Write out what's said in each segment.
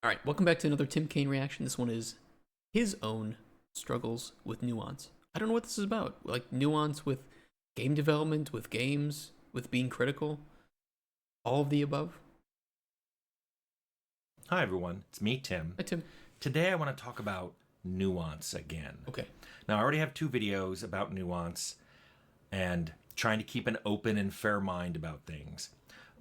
All right, welcome back to another Tim Cain reaction. This one is his own struggles with nuance. I don't know what this is about. Like nuance with game development, with games, with being critical, all of the above. Hi everyone, it's me, Tim. Hi, Tim. Today I want to talk about nuance again. Okay. Now I already have two videos about nuance and trying to keep an open and fair mind about things.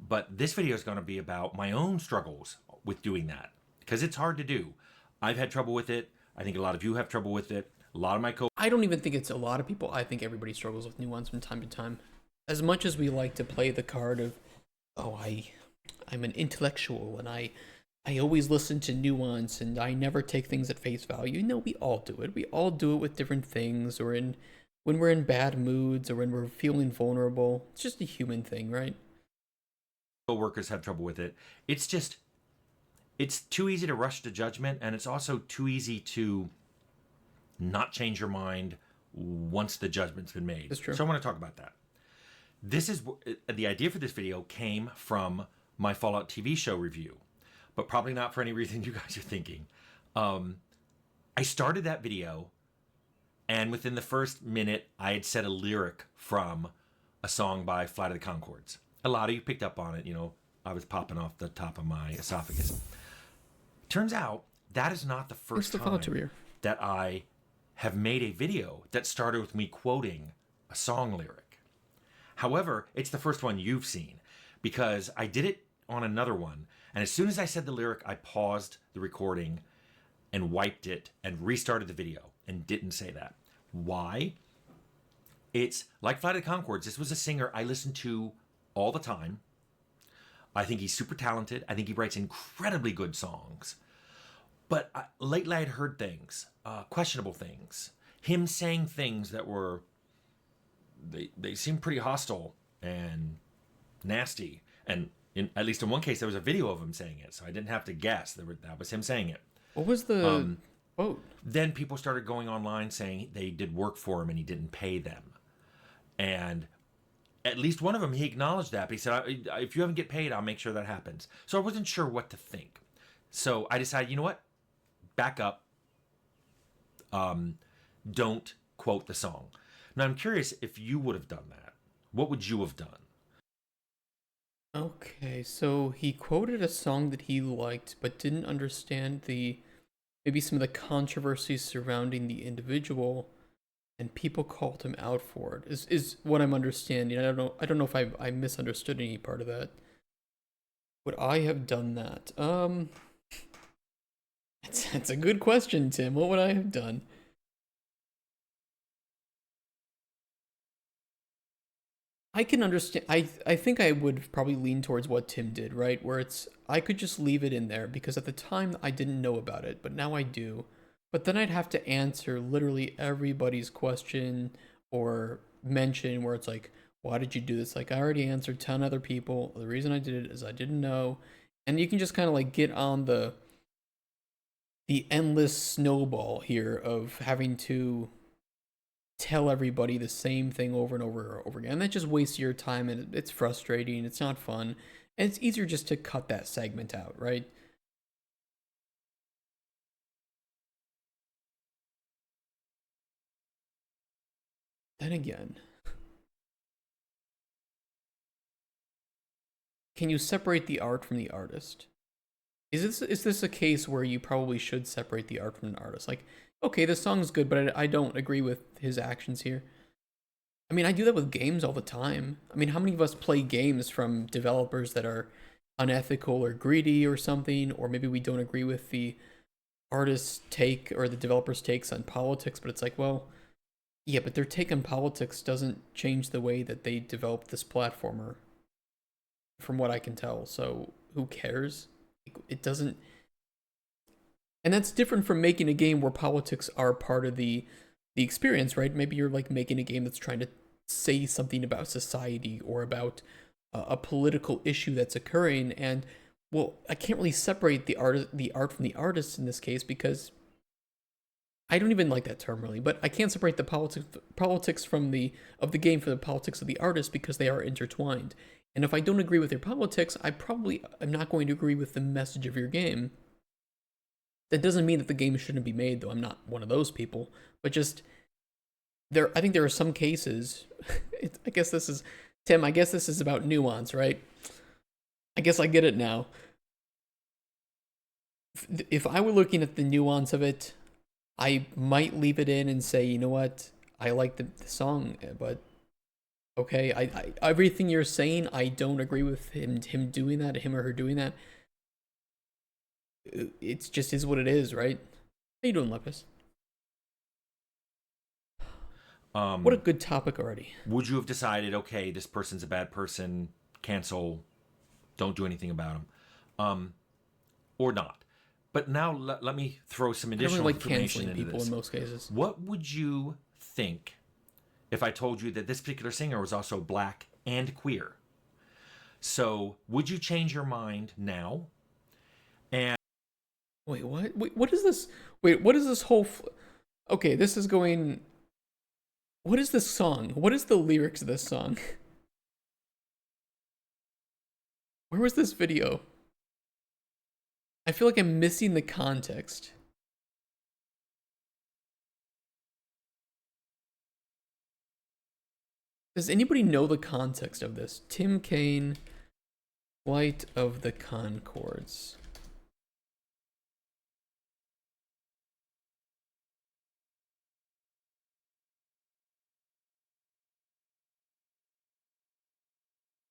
But this video is going to be about my own struggles with doing that because it's hard to do. I've had trouble with it. I think a lot of you have trouble with it. A lot of my I don't even think it's a lot of people. I think everybody struggles with nuance from time to time. As much as we like to play the card of, oh, I'm an intellectual and I always listen to nuance and I never take things at face value. No, we all do it. We all do it with different things or when we're in bad moods or when we're feeling vulnerable. It's just a human thing, right? coworkers have trouble with it. It's too easy to rush to judgment, and it's also too easy to not change your mind once the judgment's been made. That's true. So I want to talk about that. This is the idea for this video came from my Fallout TV show review, but probably not for any reason you guys are thinking. I started that video, and within the first minute, I had said a lyric from a song by Flight of the Conchords. A lot of you picked up on it. You know, I was popping off the top of my esophagus. Turns out that is not the first time that I have made a video that started with me quoting a song lyric. However, it's the first one you've seen because I did it on another one. And as soon as I said the lyric, I paused the recording and wiped it and restarted the video and didn't say that. Why? It's like Flight of the Conchords. This was a singer I listened to all the time. I think he's super talented. I think he writes incredibly good songs. But lately I'd heard things, questionable things. Him saying things that were, they seemed pretty hostile and nasty. And at least in one case, there was a video of him saying it. So I didn't have to guess. That was him saying it. What was the quote? Then people started going online saying they did work for him and he didn't pay them. And at least one of them, he acknowledged that. But he said, if you haven't get paid, I'll make sure that happens. So I wasn't sure what to think. So I decided, you know what? Back up. Don't quote the song. Now I'm curious if you would have done that. What would you have done? Okay, so he quoted a song that he liked, but didn't understand maybe some of the controversies surrounding the individual, and people called him out for it. Is what I'm understanding. I don't know if I misunderstood any part of that. Would I have done that? That's a good question, Tim. What would I have done? I can understand. I think I would probably lean towards what Tim did, right? Where I could just leave it in there because at the time I didn't know about it, but now I do. But then I'd have to answer literally everybody's question or mention where it's like, why did you do this? Like, I already answered 10 other people. The reason I did it is I didn't know. And you can just kind of like get on the endless snowball here of having to tell everybody the same thing over and over and over again. And that just wastes your time and it's frustrating. It's not fun. And it's easier just to cut that segment out, right? Then again, can you separate the art from the artist? Is this a case where you probably should separate the art from an artist? Like, okay, this song's good, but I don't agree with his actions here. I mean, I do that with games all the time. I mean, how many of us play games from developers that are unethical or greedy or something, or maybe we don't agree with the artist's take or the developer's takes on politics, but it's like, well, yeah, but their take on politics doesn't change the way that they developed this platformer, from what I can tell. So who cares? It doesn't. And that's different from making a game where politics are part of the experience, right? Maybe you're like making a game that's trying to say something about society or about a political issue that's occurring. And well, I can't really separate the art from the artist in this case because I don't even like that term really, but I can't separate the politics from the game for the politics of the artist because they are intertwined. And if I don't agree with your politics, I probably am not going to agree with the message of your game. That doesn't mean that the game shouldn't be made, though. I'm not one of those people. But just I think there are some cases. I guess this is Tim. I guess this is about nuance, right? I guess I get it now. If I were looking at the nuance of it, I might leave it in and say, you know what, I like the song, but okay, I everything you're saying, I don't agree with him doing that, him or her doing that. It's just is what it is, right? How you doing, Lepus? What a good topic already. Would you have decided, okay, this person's a bad person, cancel, don't do anything about them, or not? But now let me throw some additional information into people this. In most cases. What would you think if I told you that this particular singer was also black and queer? So would you change your mind now? And wait, what? Wait, what is this? Wait, what is this whole? Okay, this is going. What is this song? What is the lyrics of this song? Where was this video? I feel like I'm missing the context. Does anybody know the context of this? Tim Cain, Flight of the Conchords.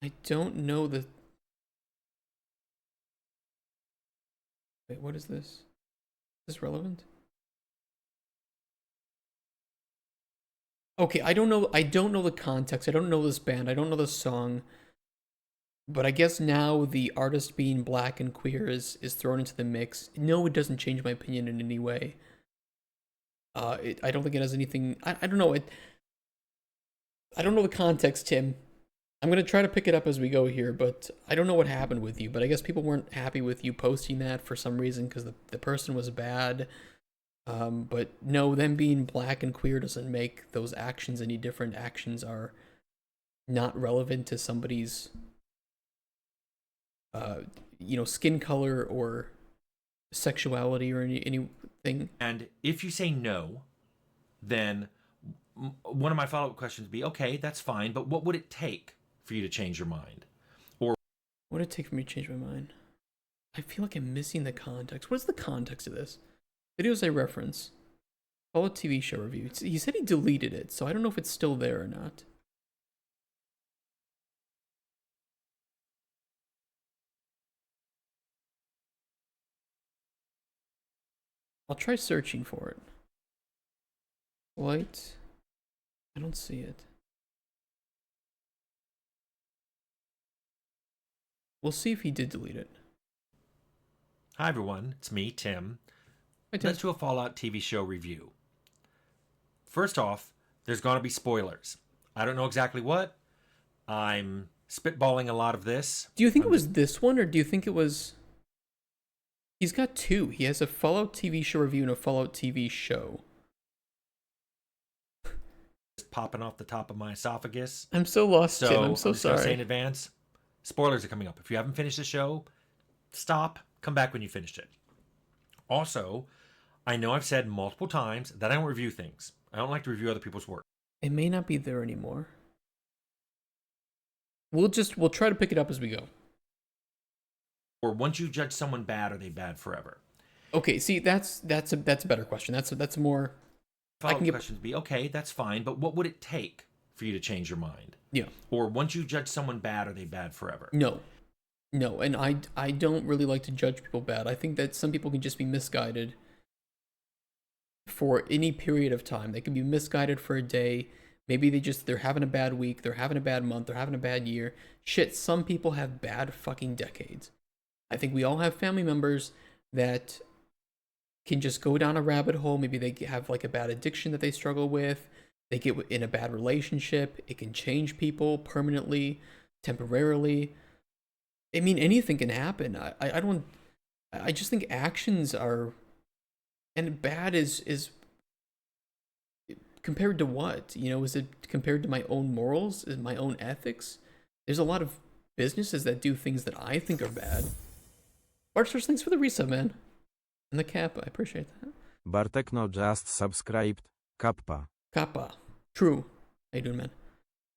I don't know the... Wait, what is this? Is this relevant? Okay, I don't know the context. I don't know this band. I don't know the song. But I guess now the artist being black and queer is thrown into the mix. No, it doesn't change my opinion in any way. I don't think it has anything... I don't know. I don't know the context, Tim. I'm going to try to pick it up as we go here, but I don't know what happened with you. But I guess people weren't happy with you posting that for some reason because the person was bad. But no, them being black and queer doesn't make those actions any different. Actions are not relevant to somebody's, skin color or sexuality or anything. And if you say no, then one of my follow-up questions would be, okay, that's fine, but what would it take for you to change your mind? Or what would it take for me to change my mind? I feel like I'm missing the context. What's the context of this? Videos I reference. Follow TV show review. He said he deleted it, so I don't know if it's still there or not. I'll try searching for it. Light. I don't see it. We'll see if he did delete it. Hi everyone, it's me, Tim. Hi, Tim. Let's do a Fallout TV show review. First off, there's going to be spoilers. I don't know exactly what. I'm spitballing a lot of this. Do you think it was this one, or do you think it was... He's got two. He has a Fallout TV show review and a Fallout TV show. Just popping off the top of my esophagus. I'm so lost, Tim. I'm so I'm just gonna sorry. say in advance, spoilers are coming up. If you haven't finished the show, stop. Come back when you finished it. Also, I know I've said multiple times that I don't review things. I don't like to review other people's work. It may not be there anymore. We'll try to pick it up as we go. Or once you judge someone bad, are they bad forever? Okay, see, that's a better question. That's more... Follow-up questions be, okay, that's fine, but what would it take for you to change your mind? Yeah. Or once you judge someone bad, are they bad forever? No, and I don't really like to judge people bad. I think that some people can just be misguided for any period of time. They can be misguided for a day. Maybe they're having a bad week, they're having a bad month, they're having a bad year. Shit, some people have bad fucking decades. I think we all have family members that can just go down a rabbit hole. Maybe they have like a bad addiction that they struggle with. They get in a bad relationship. It can change people permanently, temporarily. I mean, anything can happen. I just think actions are, and bad is compared to what? You know, is it compared to my own morals? Is my own ethics? There's a lot of businesses that do things that I think are bad. Bart, first thanks for the resub, man. And the Kappa, I appreciate that. Bartekno just subscribed. Kappa. Kappa. True. How you doing, man?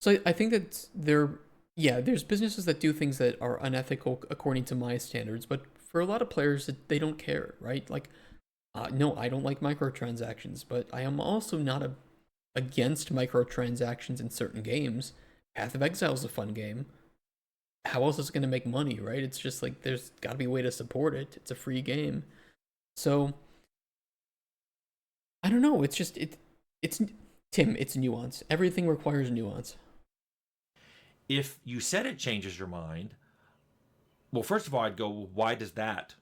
So I think that there's businesses that do things that are unethical according to my standards, but for a lot of players, they don't care, right? Like, no, I don't like microtransactions, but I am also not against microtransactions in certain games. Path of Exile is a fun game. How else is it going to make money, right? It's just like there's got to be a way to support it. It's a free game. So I don't know. It's Tim. It's nuance. Everything requires nuance. If you said it changes your mind, well, first of all, I'd go, well, why does that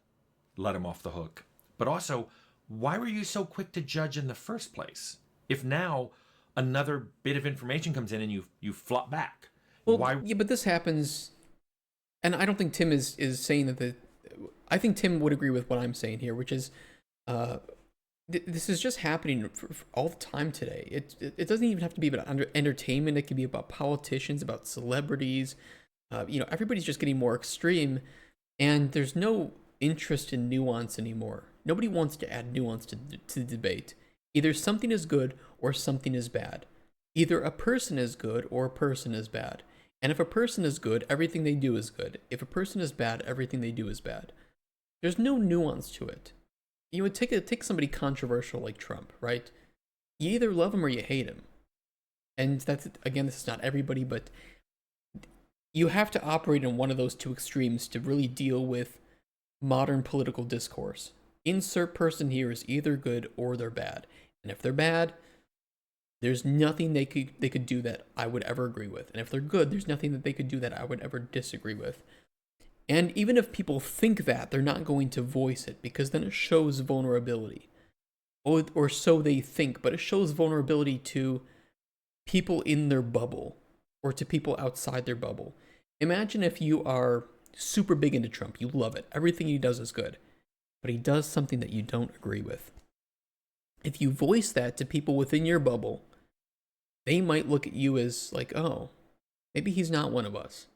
let him off the hook? But also, why were you so quick to judge in the first place? If now another bit of information comes in and you flop back, Well, why? yeah, but this happens, and I don't think Tim is saying that I think Tim would agree with what I'm saying here, which is, this is just happening for all the time today. It doesn't even have to be about entertainment. It can be about politicians, about celebrities. Everybody's just getting more extreme, and there's no interest in nuance anymore. Nobody wants to add nuance to the debate. Either something is good or something is bad. Either a person is good or a person is bad. And if a person is good, everything they do is good. If a person is bad, everything they do is bad. There's no nuance to it. You would take somebody controversial like Trump, right? You either love him or you hate him. And that's, again, this is not everybody, but you have to operate in one of those two extremes to really deal with modern political discourse. Insert person here is either good or they're bad. And if they're bad, there's nothing they could do that I would ever agree with. And if they're good, there's nothing that they could do that I would ever disagree with. And even if people think that, they're not going to voice it, because then it shows vulnerability. Or so they think, but it shows vulnerability to people in their bubble or to people outside their bubble. Imagine if you are super big into Trump, you love it, everything he does is good, but he does something that you don't agree with. If you voice that to people within your bubble, they might look at you as like, oh, maybe he's not one of us.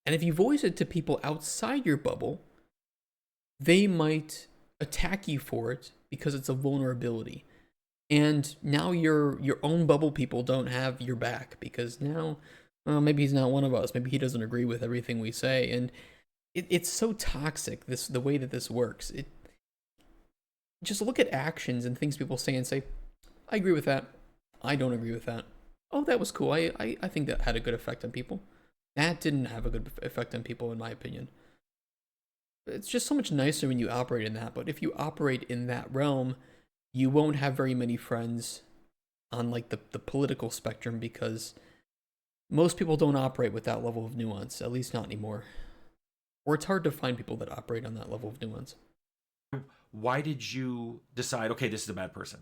And if you voice it to people outside your bubble, they might attack you for it because it's a vulnerability. And now your own bubble people don't have your back because now, maybe he's not one of us. Maybe he doesn't agree with everything we say. And it's so toxic, the way that this works. Just look at actions and things people say and say, I agree with that. I don't agree with that. Oh, that was cool. I think that had a good effect on people. That didn't have a good effect on people, in my opinion. It's just so much nicer when you operate in that. But if you operate in that realm, you won't have very many friends on like the political spectrum, because most people don't operate with that level of nuance, at least not anymore. Or it's hard to find people that operate on that level of nuance. Why did you decide, okay, this is a bad person?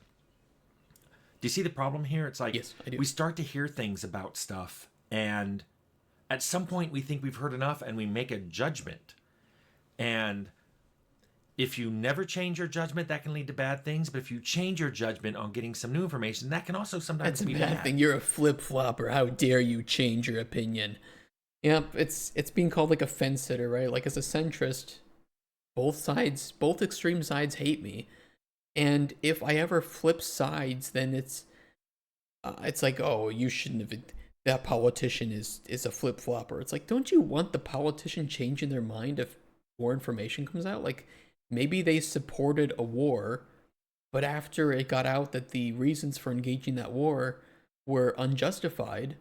Do you see the problem here? It's like, yes, I do. We start to hear things about stuff, and at some point we think we've heard enough and we make a judgment. And if you never change your judgment, that can lead to bad things. But if you change your judgment on getting some new information, that can also sometimes be bad. That's a bad thing. You're a flip-flopper. How dare you change your opinion? Yep, it's being called like a fence sitter, right? Like, as a centrist, both extreme sides hate me. And if I ever flip sides, then it's like, oh, you shouldn't have. That politician is a flip flopper. It's like, don't you want the politician changing their mind if more information comes out? Like, maybe they supported a war, but after it got out that the reasons for engaging that war were unjustified,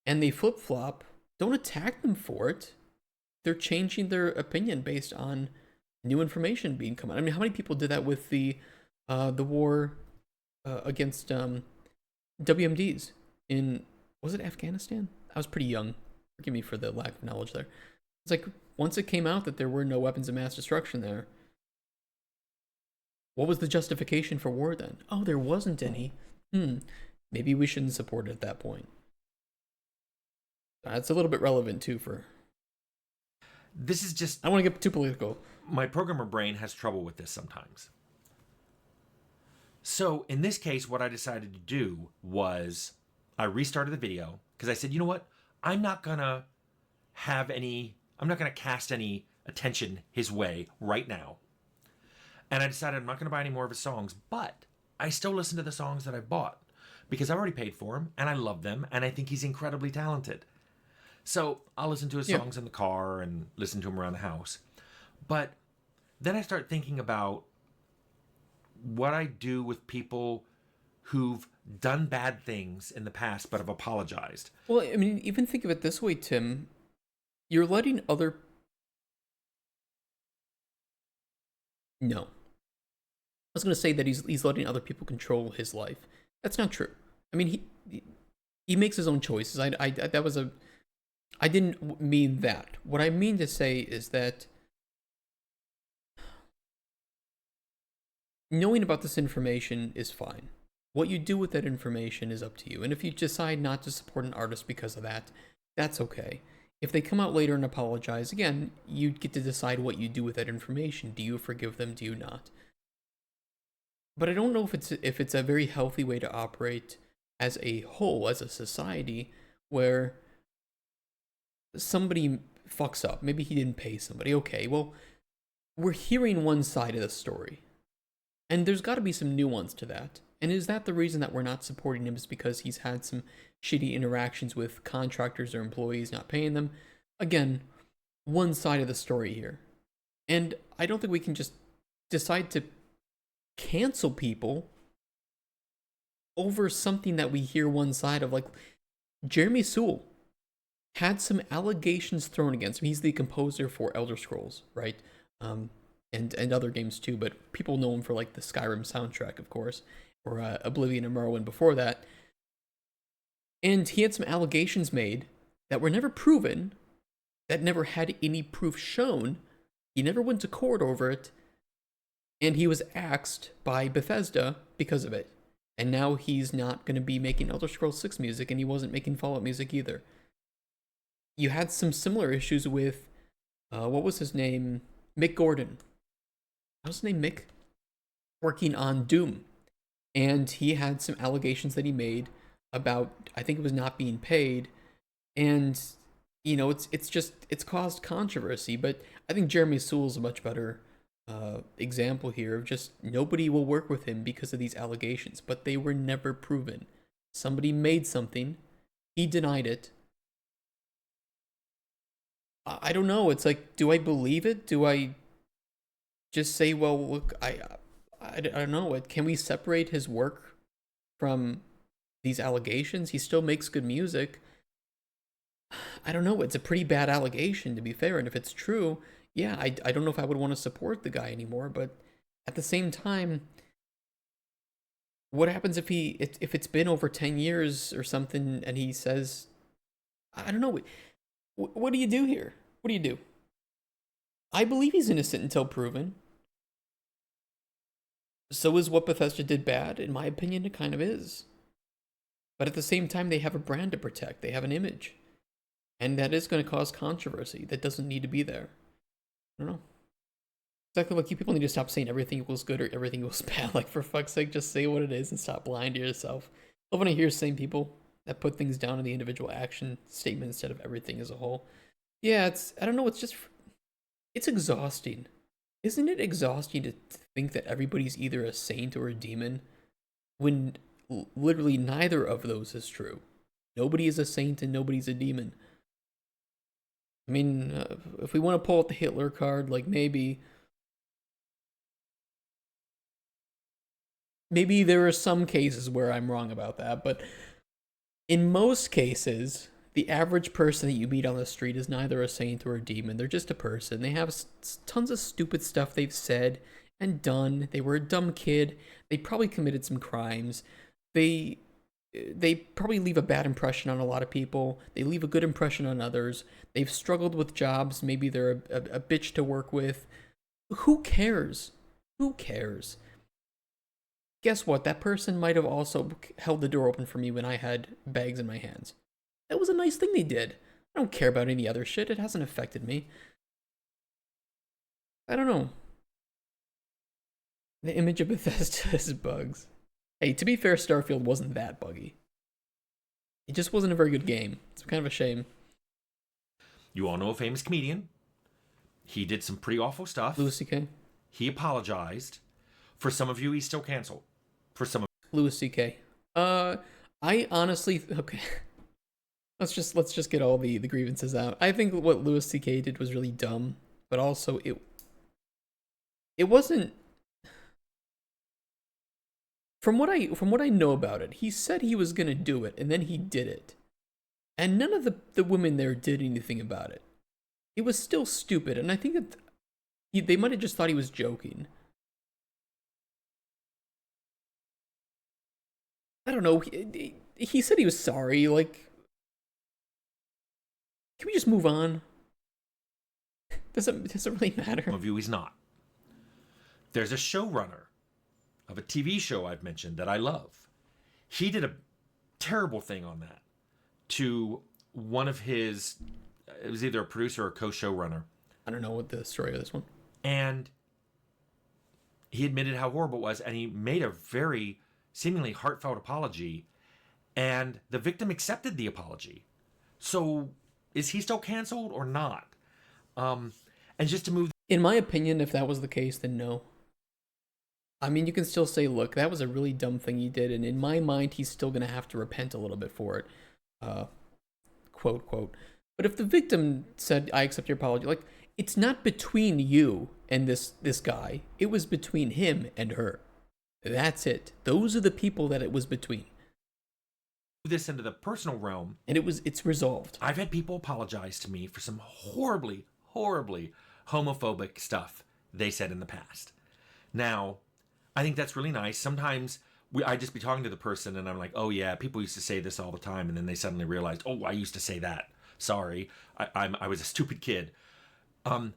and they flip flop, don't attack them for it. They're changing their opinion based on new information being come out. I mean, how many people did that with the war against WMDs in, was it Afghanistan? I was pretty young. Forgive me for the lack of knowledge there. It's like, once it came out that there were no weapons of mass destruction there, what was the justification for war then? Oh, there wasn't any. Maybe we shouldn't support it at that point. It's a little bit relevant too for... This is just... I don't want to get too political. My programmer brain has trouble with this sometimes. So in this case, what I decided to do was I restarted the video because I said, you know what? I'm not going to cast any attention his way right now. And I decided I'm not going to buy any more of his songs, but I still listen to the songs that I bought because I already paid for them and I love them and I think he's incredibly talented. So I'll listen to his Yeah. songs in the car and listen to him around the house. But then I start thinking about what I do with people who've done bad things in the past but have apologized. Well, I mean, even think of it this way, Tim. You're letting other. No. I was going to say that he's letting other people control his life. That's not true. I mean, he makes his own choices. That was a. I didn't mean that. What I mean to say is that knowing about this information is fine. What you do with that information is up to you. And if you decide not to support an artist because of that, that's okay. If they come out later and apologize, again, you get to decide what you do with that information. Do you forgive them? Do you not? But I don't know if it's a very healthy way to operate as a whole, as a society, where somebody fucks up. Maybe he didn't pay somebody. Okay, well, we're hearing one side of the story. And there's got to be some nuance to that. And is that the reason that we're not supporting him is because he's had some shitty interactions with contractors or employees not paying them? Again, one side of the story here. And I don't think we can just decide to cancel people over something that we hear one side of. Like, Jeremy Sewell had some allegations thrown against him. He's the composer for Elder Scrolls, right? And other games too, but people know him for like the Skyrim soundtrack, of course, or Oblivion and Morrowind before that. And he had some allegations made that were never proven, that never had any proof shown. He never went to court over it, and he was axed by Bethesda because of it. And now he's not going to be making Elder Scrolls 6 music, and he wasn't making Fallout music either. You had some similar issues with, what was his name? Mick Gordon. What's his name? Mick? Working on Doom. And he had some allegations that he made about, I think it was not being paid. And, you know, it's caused controversy. But I think Jeremy Sewell's a much better example here of just nobody will work with him because of these allegations. But they were never proven. Somebody made something. He denied it. I don't know. It's like, do I believe it? Do I just say, well, look, I don't know. Can we separate his work from these allegations? He still makes good music. I don't know. It's a pretty bad allegation, to be fair. And if it's true, yeah, I don't know if I would want to support the guy anymore. But at the same time, what happens if it's been over 10 years or something and he says, I don't know. What do you do here? What do you do? I believe he's innocent until proven. So is what Bethesda did bad? In my opinion, it kind of is. But at the same time, they have a brand to protect. They have an image. And that is going to cause controversy. That doesn't need to be there. I don't know. Exactly like you people need to stop saying everything equals good or everything equals bad. Like, for fuck's sake, just say what it is and stop lying to yourself. I love when I hear same people that put things down in the individual action statement instead of everything as a whole. Yeah, I don't know, it's exhausting. Isn't it exhausting to think that everybody's either a saint or a demon when literally neither of those is true? Nobody is a saint and nobody's a demon. I mean, if we want to pull out the Hitler card, like maybe there are some cases where I'm wrong about that, but in most cases, the average person that you meet on the street is neither a saint or a demon. They're just a person. They have tons of stupid stuff they've said and done. They were a dumb kid. They probably committed some crimes. They probably leave a bad impression on a lot of people. They leave a good impression on others. They've struggled with jobs. Maybe they're a bitch to work with. Who cares? Who cares? Guess what? That person might have also held the door open for me when I had bags in my hands. That was a nice thing they did. I don't care about any other shit. It hasn't affected me. I don't know. The image of Bethesda is bugs. Hey, to be fair, Starfield wasn't that buggy. It just wasn't a very good game. It's kind of a shame. You all know a famous comedian. He did some pretty awful stuff. Louis C.K.? He apologized. For some of you, he's still canceled. For some of Louis C.K. I honestly okay. Let's just get all the grievances out. I think what Louis C.K. did was really dumb, but also it wasn't. From what I know about it, he said he was gonna do it, and then he did it, and none of the women there did anything about it. It was still stupid, and I think that they might have just thought he was joking. I don't know. He said he was sorry. Like, can we just move on? Does it really matter? of you, he's not. There's a showrunner of a TV show I've mentioned that I love. He did a terrible thing on that to one of his. It was either a producer or a co-showrunner. I don't know what the story of this one. And he admitted how horrible it was, and he made a very seemingly heartfelt apology, and the victim accepted the apology. So is he still canceled or not? And just to move. In my opinion, if that was the case, then no. I mean, you can still say, look, that was a really dumb thing he did, and in my mind, he's still going to have to repent a little bit for it. Quote, quote. But if the victim said, I accept your apology, like, it's not between you and this guy. It was between him and her. That's it. Those are the people that it was between. This into the personal realm. And it's resolved. I've had people apologize to me for some horribly homophobic stuff they said in the past. Now, I think that's really nice. Sometimes I just be talking to the person and I'm like, oh yeah, people used to say this all the time, and then they suddenly realized, oh, I used to say that. Sorry, I was a stupid kid. And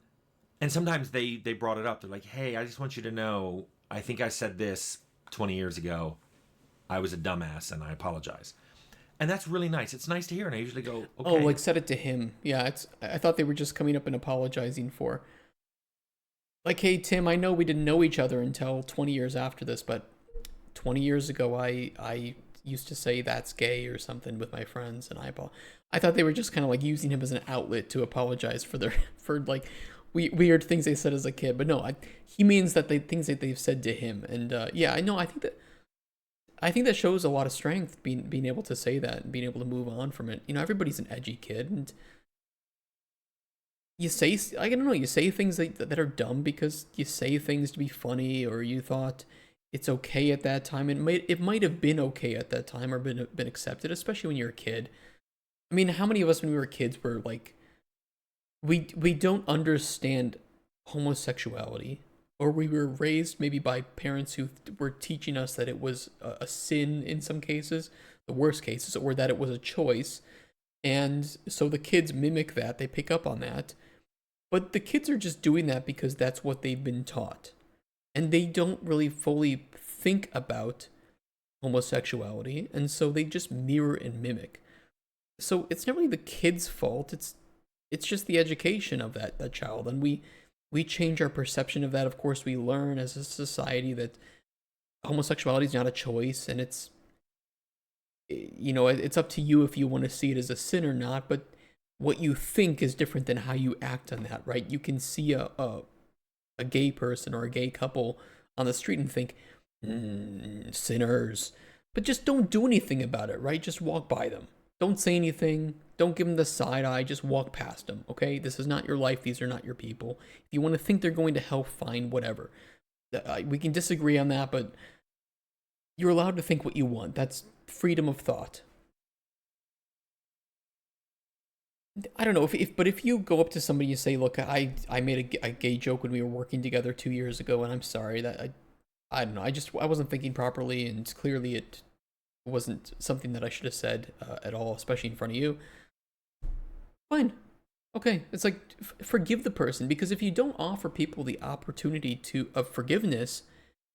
sometimes they brought it up. They're like, hey, I just want you to know, I think I said this 20 years ago. I was a dumbass and I apologize. And that's really nice. It's nice to hear, and I usually go, okay. Oh, like said it to him. Yeah, I thought they were just coming up and apologizing for. Like, hey, Tim, I know we didn't know each other until 20 years after this, but 20 years ago, I used to say that's gay or something with my friends, and I thought they were just kind of like using him as an outlet to apologize for like weird things they said as a kid. But no, he means that things that they've said to him, and yeah, I know. I think that shows a lot of strength, being able to say that and being able to move on from it. You know, everybody's an edgy kid, and you say, I don't know, you say things that are dumb because you say things to be funny, or you thought it's okay at that time. It might have been okay at that time, or been accepted, especially when you're a kid. I mean, how many of us when we were kids were like, we don't understand homosexuality, or we were raised maybe by parents who were teaching us that it was a sin in some cases, the worst cases, or that it was a choice. And so the kids mimic that, they pick up on that. But the kids are just doing that because that's what they've been taught. And they don't really fully think about homosexuality, and so they just mirror and mimic. So it's not really the kid's fault, it's just the education of that child. And we change our perception of that. Of course, we learn as a society that homosexuality is not a choice, and it's, you know, it's up to you if you want to see it as a sin or not, but what you think is different than how you act on that, right? You can see a gay person or a gay couple on the street and think, sinners, but just don't do anything about it, right? Just walk by them. Don't say anything. Don't give them the side eye. Just walk past them, okay? This is not your life. These are not your people. If you want to think they're going to hell, fine, whatever. We can disagree on that, but you're allowed to think what you want. That's freedom of thought. I don't know if you go up to somebody and you say, look, I made a gay joke when we were working together 2 years ago, and I'm sorry that I don't know, I wasn't thinking properly, and clearly it wasn't something that I should have said at all, especially in front of you. Fine. Okay. It's like, forgive the person, because if you don't offer people the opportunity of forgiveness,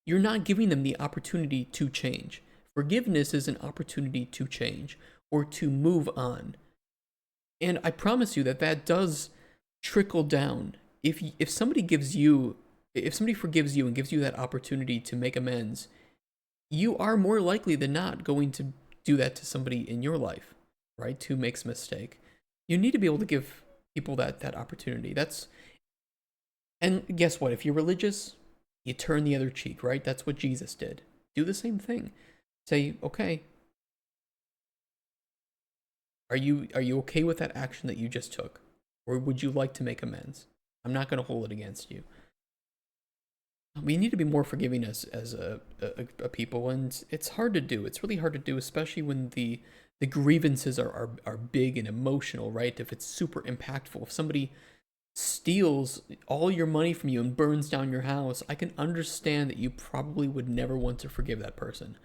you're not giving them the opportunity to change. Forgiveness is an opportunity to change or to move on. And I promise you that does trickle down. If somebody forgives you and gives you that opportunity to make amends, you are more likely than not going to do that to somebody in your life, right? Who makes a mistake. You need to be able to give people that opportunity. And guess what? If you're religious, you turn the other cheek, right? That's what Jesus did. Do the same thing. Say, okay, are you okay with that action that you just took? Or would you like to make amends? I'm not going to hold it against you. We need to be more forgiving as a people, and it's hard to do. It's really hard to do, especially when the grievances are big and emotional, right? If it's super impactful. If somebody steals all your money from you and burns down your house, I can understand that you probably would never want to forgive that person.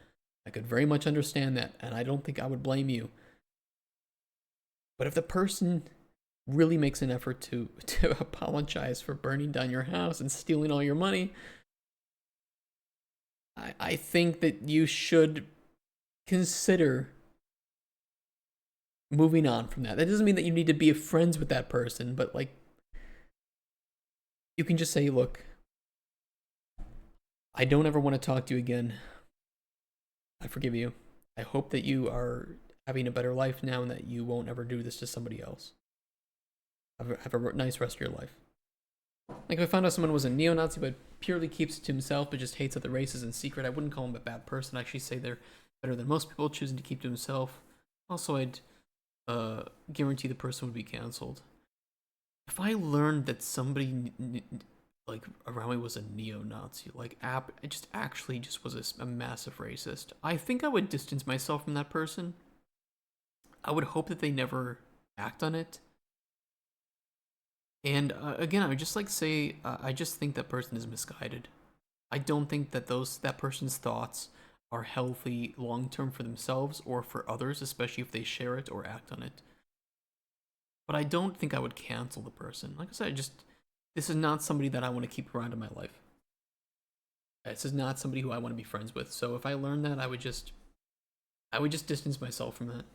I could very much understand that, and I don't think I would blame you. But if the person really makes an effort to apologize for burning down your house and stealing all your money, I think that you should consider moving on from that. That doesn't mean that you need to be friends with that person, but like, you can just say, look, I don't ever want to talk to you again. I forgive you. I hope that you are having a better life now and that you won't ever do this to somebody else. Have a nice rest of your life. Like, if I found out someone was a neo-Nazi but purely keeps it to himself but just hates other races in secret, I wouldn't call him a bad person. I'd actually say they're better than most people, choosing to keep to himself. Also, I'd guarantee the person would be canceled. If I learned that somebody like around me was a neo-Nazi, like just actually just was a massive racist, I think I would distance myself from that person. I would hope that they never act on it. And again, I would just like say, I just think that person is misguided. I don't think that that person's thoughts are healthy long term for themselves or for others, especially if they share it or act on it. But I don't think I would cancel the person. Like I said, this is not somebody that I want to keep around in my life. This is not somebody who I want to be friends with. So if I learned that, I would just distance myself from that.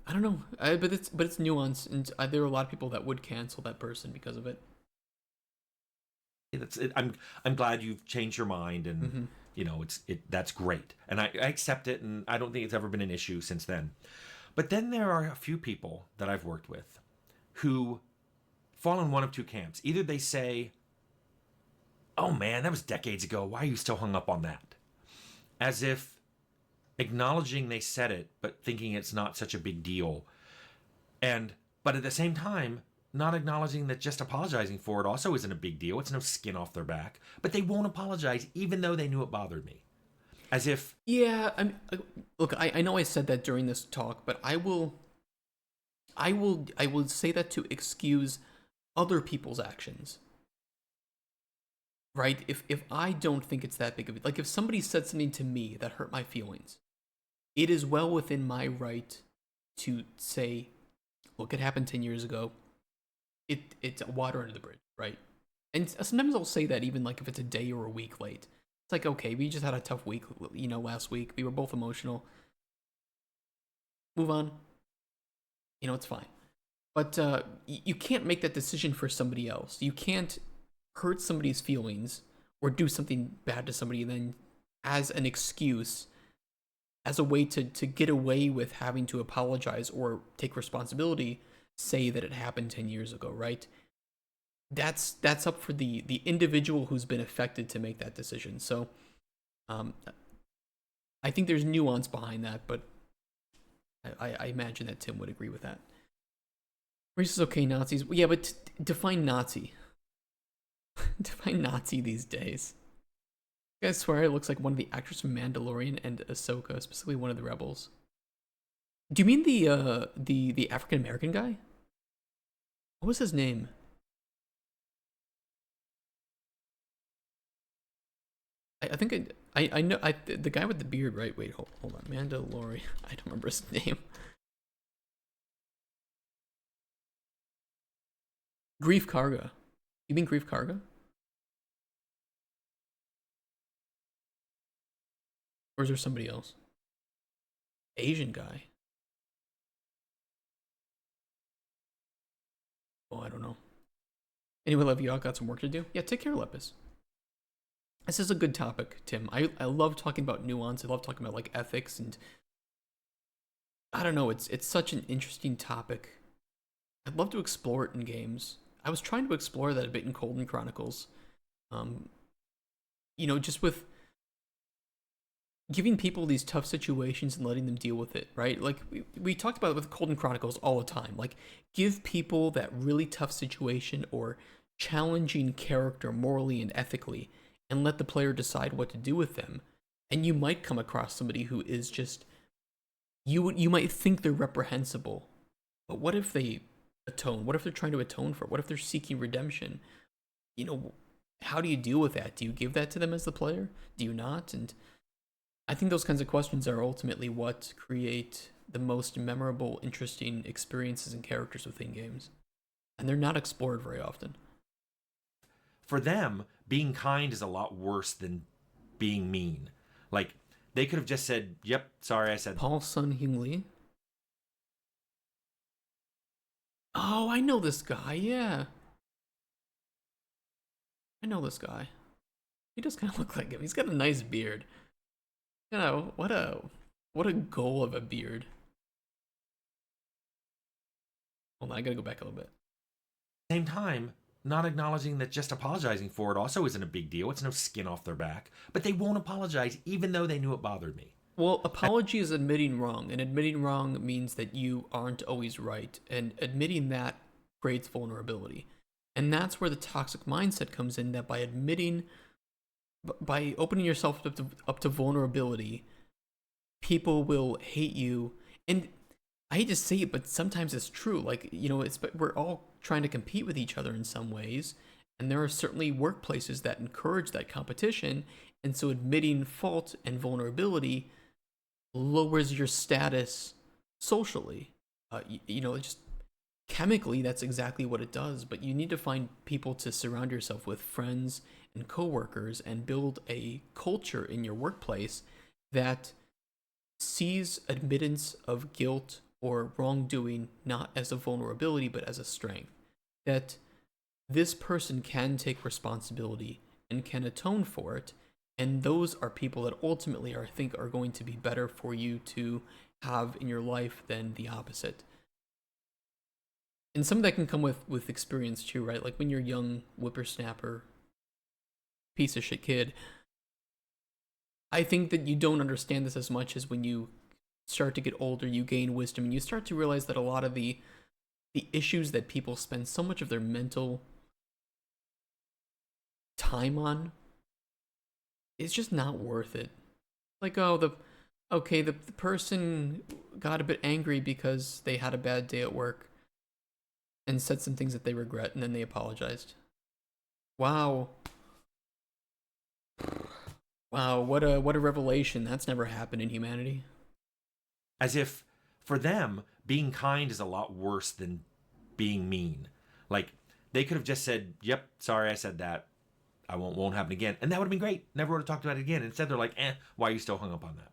I don't know, but it's nuance, and there are a lot of people that would cancel that person because of it. That's it. I'm glad you've changed your mind, and that's great, and I accept it, and I don't think it's ever been an issue since then. But then there are a few people that I've worked with who fall in one of two camps. Either they say, "Oh man, that was decades ago. Why are you still hung up on that?" As if acknowledging they said it, but thinking it's not such a big deal. But at the same time, not acknowledging that just apologizing for it also isn't a big deal. It's no skin off their back. But they won't apologize even though they knew it bothered me. As if... Yeah, look, I know I said that during this talk, but I will say that to excuse other people's actions. Right? If I don't think it's that big of a... Like, if somebody said something to me that hurt my feelings, it is well within my right to say, look, it happened 10 years ago. It's water under the bridge, right? And sometimes I'll say that even like if it's a day or a week late. It's like, okay, we just had a tough week, last week. We were both emotional. Move on. It's fine. But you can't make that decision for somebody else. You can't hurt somebody's feelings or do something bad to somebody and then, as an excuse, as a way to get away with having to apologize or take responsibility, say that it happened 10 years ago, right? That's up for the individual who's been affected to make that decision. So I think there's nuance behind that, but I imagine that Tim would agree with that. Racist is okay, Nazis. Yeah, but define Nazi. Define Nazi these days. I swear it looks like one of the actors from Mandalorian and Ahsoka, specifically one of the rebels. Do you mean the African American guy? What was his name? I think I know the guy with the beard, right? Wait, hold on, Mandalorian. I don't remember his name. Grief Karga. You mean Grief Karga? Or is there somebody else? Asian guy. Oh, I don't know. Anyway, love you all. Got some work to do. Yeah, take care, Lepus. This is a good topic, Tim. I love talking about nuance. I love talking about like ethics, and I don't know. It's such an interesting topic. I'd love to explore it in games. I was trying to explore that a bit in Colden Chronicles. Um, just with giving people these tough situations and letting them deal with it, right? Like we talked about it with Golden Chronicles all the time. Like, give people that really tough situation or challenging character morally and ethically, and let the player decide what to do with them. And you might come across somebody who is just you might think they're reprehensible, but what if they atone? What if they're trying to atone for it? What if they're seeking redemption? How do you deal with that? Do you give that to them as the player? Do you not? And I think those kinds of questions are ultimately what create the most memorable, interesting experiences and characters within games. And they're not explored very often. For them, being kind is a lot worse than being mean. Like, they could have just said, yep, sorry, I said. Paul Sun Hyung Lee. Oh, I know this guy, yeah. I know this guy. He does kind of look like him. He's got a nice beard. What a goal of a beard. Hold on, I gotta go back a little bit. Same time, not acknowledging that just apologizing for it also isn't a big deal. It's no skin off their back. But they won't apologize even though they knew it bothered me. Well, apology is admitting wrong, and admitting wrong means that you aren't always right, and admitting that creates vulnerability. And that's where the toxic mindset comes in, that by opening yourself up to vulnerability, people will hate you. And I hate to say it, but sometimes it's true. Like, we're all trying to compete with each other in some ways, and there are certainly workplaces that encourage that competition, and so admitting fault and vulnerability lowers your status socially. Just chemically, that's exactly what it does. But you need to find people to surround yourself with, friends and coworkers, and build a culture in your workplace that sees admittance of guilt or wrongdoing not as a vulnerability but as a strength. That this person can take responsibility and can atone for it, and those are people that ultimately I think are going to be better for you to have in your life than the opposite. And some of that can come with experience too, right? Like when you're a young whippersnapper, piece of shit kid, I think that you don't understand this as much as when you start to get older, you gain wisdom, and you start to realize that a lot of the issues that people spend so much of their mental time on, it's just not worth it. Like, the person got a bit angry because they had a bad day at work and said some things that they regret, and then they apologized. Wow. Wow, what a revelation. That's never happened in humanity. As if, for them, being kind is a lot worse than being mean. Like, they could have just said, yep, sorry, I said that. I won't happen again. And that would have been great. Never would have talked about it again. Instead, they're like, why are you still hung up on that?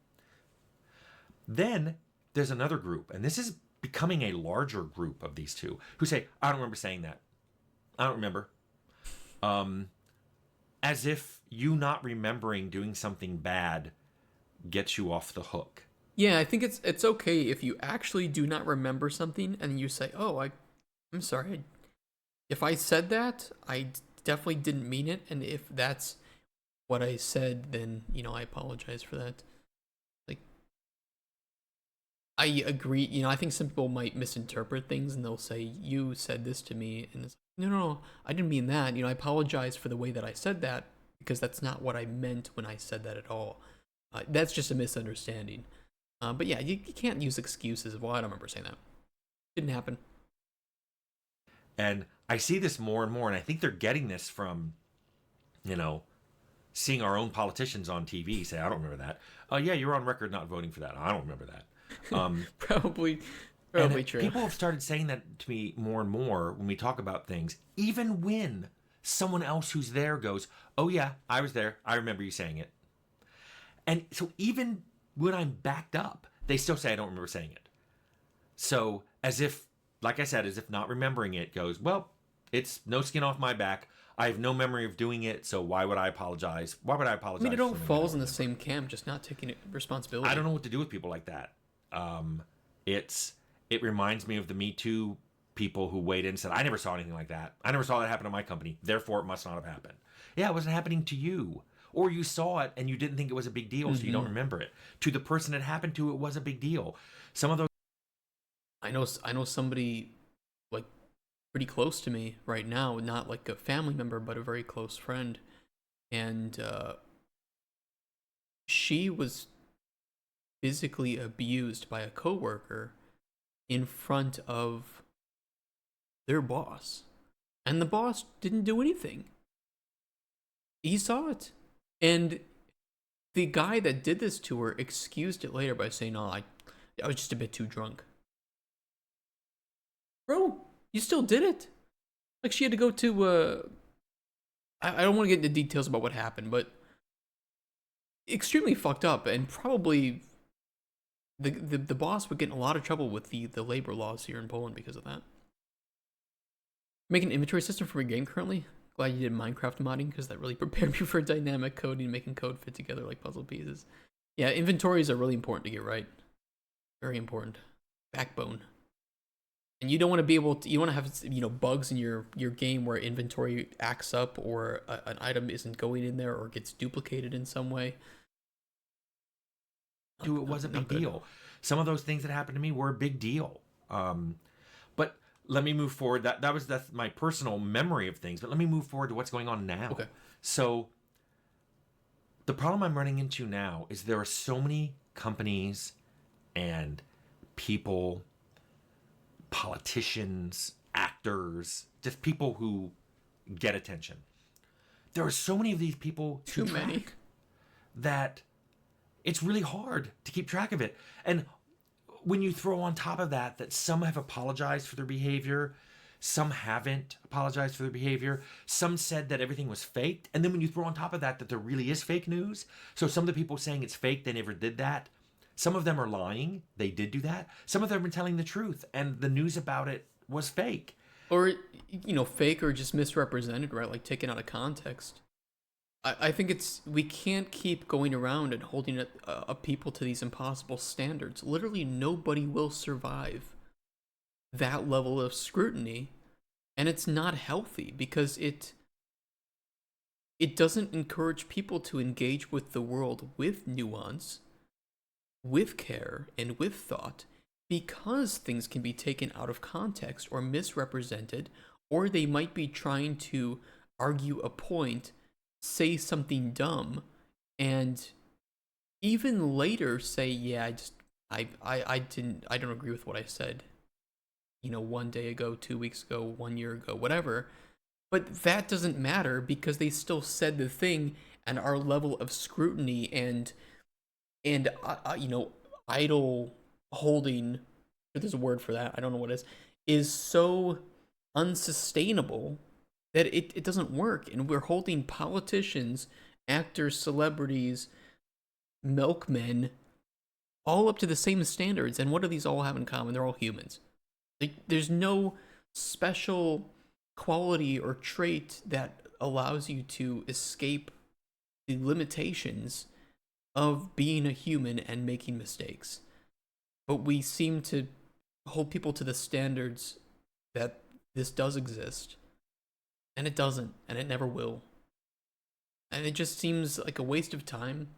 Then there's another group, and this is becoming a larger group of these two, who say, I don't remember saying that. I don't remember. As if you not remembering doing something bad gets you off the hook. Yeah, I think it's okay if you actually do not remember something and you say, oh, I'm sorry. If I said that, I definitely didn't mean it, and if that's what I said, then I apologize for that. Like, I agree. I think some people might misinterpret things, and they'll say, you said this to me, and it's like, no, I didn't mean that. I apologize for the way that I said that, because that's not what I meant when I said that at all. That's just a misunderstanding. But yeah, you can't use excuses of, well, I don't remember saying that. Didn't happen. And I see this more and more, and I think they're getting this from, seeing our own politicians on TV say, I don't remember that. Oh, yeah, you're on record not voting for that. I don't remember that. Probably true. People have started saying that to me more and more when we talk about things, even when someone else who's there goes, oh, yeah, I was there. I remember you saying it. And so even when I'm backed up, they still say I don't remember saying it. So as if, like I said, as if not remembering it goes, well, it's no skin off my back. I have no memory of doing it, so why would I apologize? Why would I apologize? I mean, it all falls in the same camp, just not taking responsibility. I don't know what to do with people like that. It reminds me of the Me Too people who weighed in and said, I never saw anything like that. I never saw that happen in my company. Therefore, it must not have happened. Yeah, it wasn't happening to you. Or you saw it and you didn't think it was a big deal, so you don't remember it. To the person it happened to, it was a big deal. Some of those. I know somebody like pretty close to me right now, not like a family member, but a very close friend, and she was physically abused by a coworker in front of their boss, and the boss didn't do anything. He saw it, and the guy that did this to her excused it later by saying, "Oh, I was just a bit too drunk." Bro, you still did it. Like she had to go to I don't want to get into details about what happened, but extremely fucked up, and probably the boss would get in a lot of trouble with the labor laws here in Poland because of that. Making an inventory system for a game currently. Glad you did Minecraft modding because that really prepared me for dynamic coding, making code fit together like puzzle pieces. Yeah, inventories are really important to get right. Very important. Backbone. And you don't want to be able to, you want to have, bugs in your game where inventory acts up or an item isn't going in there or gets duplicated in some way. It was a big deal. Some of those things that happened to me were a big deal. But let me move forward. That's my personal memory of things. But let me move forward to what's going on now. Okay. So the problem I'm running into now is there are so many companies and people, politicians, actors, just people who get attention. There are so many of these people Too many that it's really hard to keep track of it. And when you throw on top of that some have apologized for their behavior, some haven't apologized for their behavior, some said that everything was faked, and then when you throw on top of that there really is fake news, so some of the people saying it's fake, they never did that. Some of them are lying, they did do that. Some of them are telling the truth, and the news about it was fake. or fake or just misrepresented, right? Like taken out of context. I think we can't keep going around and holding people to these impossible standards. Literally nobody will survive that level of scrutiny, and it's not healthy because it doesn't encourage people to engage with the world with nuance, with care, and with thought, because things can be taken out of context or misrepresented, or they might be trying to argue a point, say something dumb, and even later say, yeah, I don't agree with what I said, 1 day ago, 2 weeks ago, 1 year ago, whatever. But that doesn't matter because they still said the thing, and our level of scrutiny and idle holding, if there's a word for that, I don't know what it is so unsustainable that it doesn't work. And we're holding politicians, actors, celebrities, milkmen, all up to the same standards. And what do these all have in common? They're all humans. There's no special quality or trait that allows you to escape the limitations of being a human and making mistakes. But we seem to hold people to the standards that this does exist, and it doesn't, and it never will. And it just seems like a waste of time,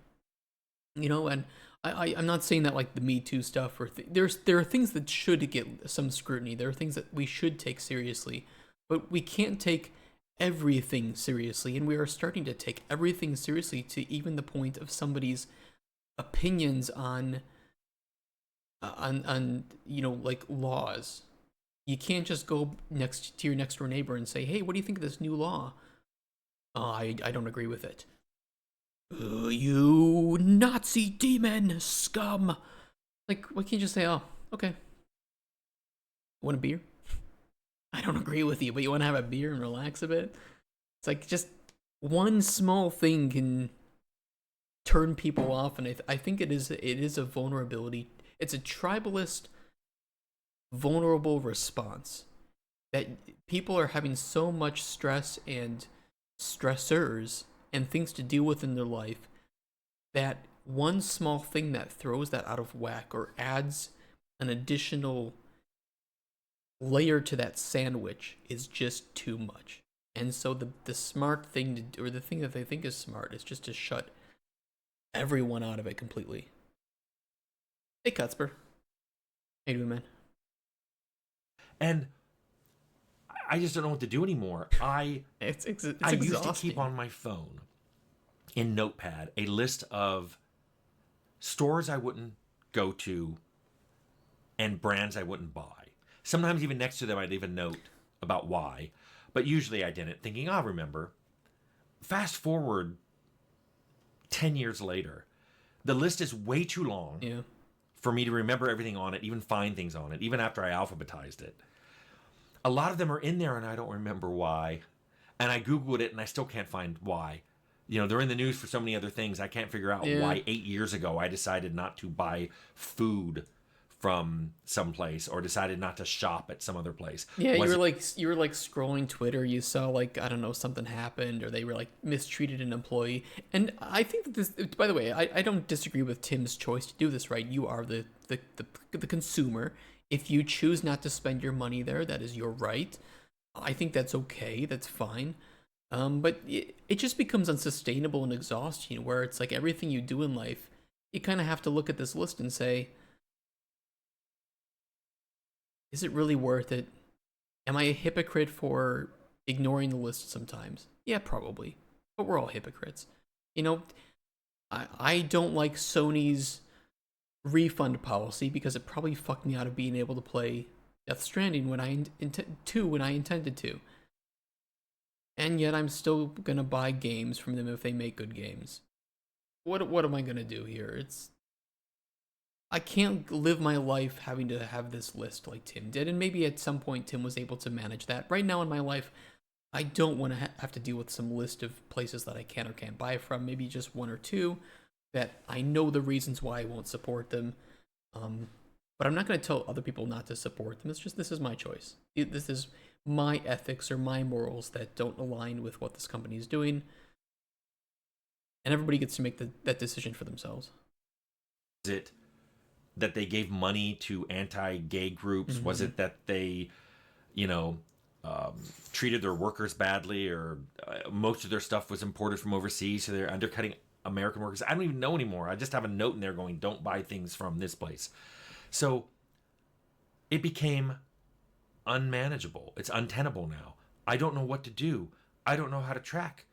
and I'm not saying that like the Me Too stuff or there are things that should get some scrutiny. There are things that we should take seriously, but we can't take everything seriously, and we are starting to take everything seriously to even the point of somebody's opinions on like laws. You can't just go next to your next door neighbor and say, hey, what do you think of this new law? I don't agree with it. You Nazi demon scum. Like, why can't you just say, oh, okay, want a beer? I don't agree with you, but you want to have a beer and relax a bit? It's like just one small thing can turn people off, and I think it is a vulnerability. It's a tribalist, vulnerable response that people are having so much stress and stressors and things to deal with in their life that one small thing that throws that out of whack or adds an additional layer to that sandwich is just too much. And so the smart thing to do, or the thing that they think is smart, is just to shut everyone out of it completely. Hey, Cutsper. How you doing, man? And I just don't know what to do anymore. It's I exhausting. used to keep on my phone in Notepad a list of stores I wouldn't go to and brands I wouldn't buy. Sometimes even next to them I'd leave a note about why, but usually I didn't, thinking I'll remember. Fast forward 10 years later, the list is way too long Yeah. for me to remember everything on it, even find things on it, even after I alphabetized it. A lot of them are in there and I don't remember why. And I Googled it and I still can't find why. You know, they're in the news for so many other things. I can't figure out why 8 years ago I decided not to buy food from someplace or decided not to shop at some other place. Yeah, you were like scrolling Twitter, you saw like, I don't know, something happened, or they were like mistreated an employee. And I think that this, by the way, I don't disagree with Tim's choice to do this, right? You are the consumer. If you choose not to spend your money there, that is your right. I think that's okay, that's fine. But it just becomes unsustainable and exhausting, where it's like everything you do in life, you kind of have to look at this list and say, is it really worth it? Am I a hypocrite for ignoring the list sometimes? Yeah, probably. But we're all hypocrites. You know, I don't like Sony's refund policy because it probably fucked me out of being able to play Death Stranding when I intended to. And yet I'm still gonna buy games from them if they make good games. What am I gonna do here? I can't live my life having to have this list like Tim did, and maybe at some point Tim was able to manage that. Right now in my life, I don't want to have to deal with some list of places that I can or can't buy from. Maybe just one or two that I know the reasons why I won't support them. But I'm not going to tell other people not to support them. It's just, this is my choice. This is my ethics or my morals that don't align with what this company is doing, and everybody gets to make that decision for themselves. Is it that they gave money to anti-gay groups? Was it that they, you know, treated their workers badly, or most of their stuff was imported from overseas, so they're undercutting American workers? I don't even know anymore. I just have a note in there going, don't buy things from this place. So it became unmanageable. It's untenable now. I don't know what to do. I don't know how to track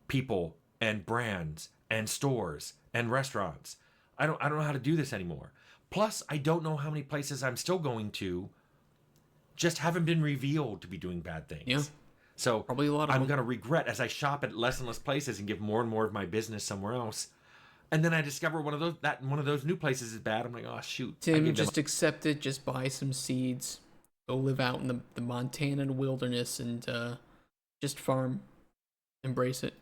people and brands and stores and restaurants. I don't know how to do this anymore. Plus, I don't know how many places I'm still going to just haven't been revealed to be doing bad things. Yeah. So Probably a lot of I'm them. going to regret as I shop at less and less places and give more and more of my business somewhere else. And then I discover one of those new places is bad. I'm like, oh shoot. Tim, just accept it. Just buy some seeds. Go live out in the Montana wilderness and just farm. Embrace it.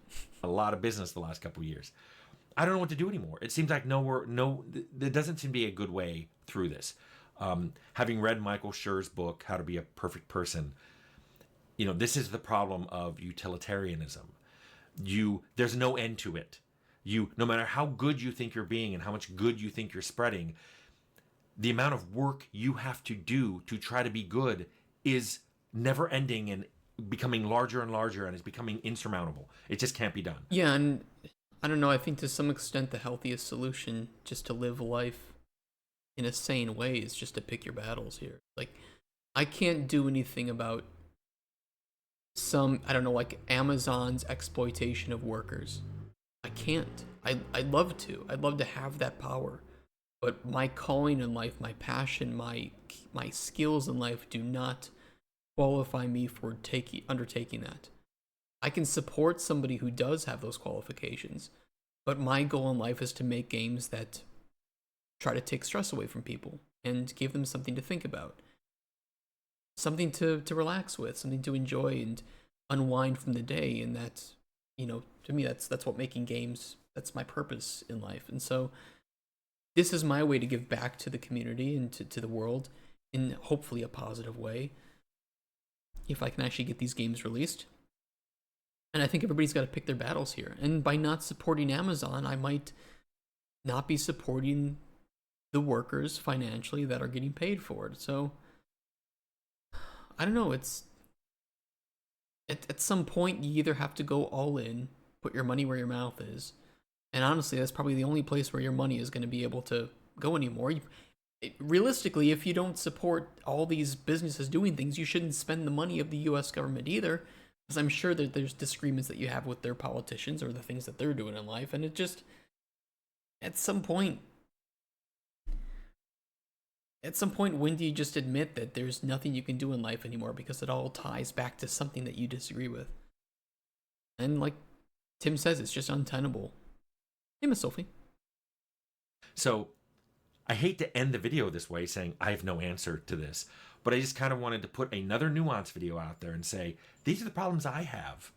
a lot of business the last couple of years. I don't know what to do anymore. It seems like there doesn't seem to be a good way through this. Having read Michael Schur's book, How to Be a Perfect Person, this is the problem of utilitarianism. There's no end to it. No matter how good you think you're being and how much good you think you're spreading, the amount of work you have to do to try to be good is never ending and becoming larger and larger, and it's becoming insurmountable. It just can't be done. Yeah, and I don't know, I think to some extent the healthiest solution just to live life in a sane way is just to pick your battles here. Like, I can't do anything about I don't know, like Amazon's exploitation of workers. I can't. I'd love to. I'd love to have that power. But my calling in life, my passion, my skills in life do not qualify me for undertaking that. I can support somebody who does have those qualifications, but my goal in life is to make games that try to take stress away from people and give them something to think about, something to relax with, something to enjoy and unwind from the day. And that, to me, that's what making games, that's my purpose in life. And so this is my way to give back to the community and to the world in hopefully a positive way, if I can actually get these games released. And I think everybody's got to pick their battles here. And by not supporting Amazon, I might not be supporting the workers financially that are getting paid for it. So I don't know. at some point, you either have to go all in, put your money where your mouth is, and honestly, that's probably the only place where your money is going to be able to go anymore. Realistically, if you don't support all these businesses doing things, you shouldn't spend the money of the U.S. government either, because I'm sure that there's disagreements that you have with their politicians or the things that they're doing in life, and it just, at some point, when do you just admit that there's nothing you can do in life anymore because it all ties back to something that you disagree with? And like Tim says, it's just untenable. Hey, Miss Sophie. So I hate to end the video this way saying I have no answer to this, but I just kind of wanted to put another Nuance video out there and say, these are the problems I have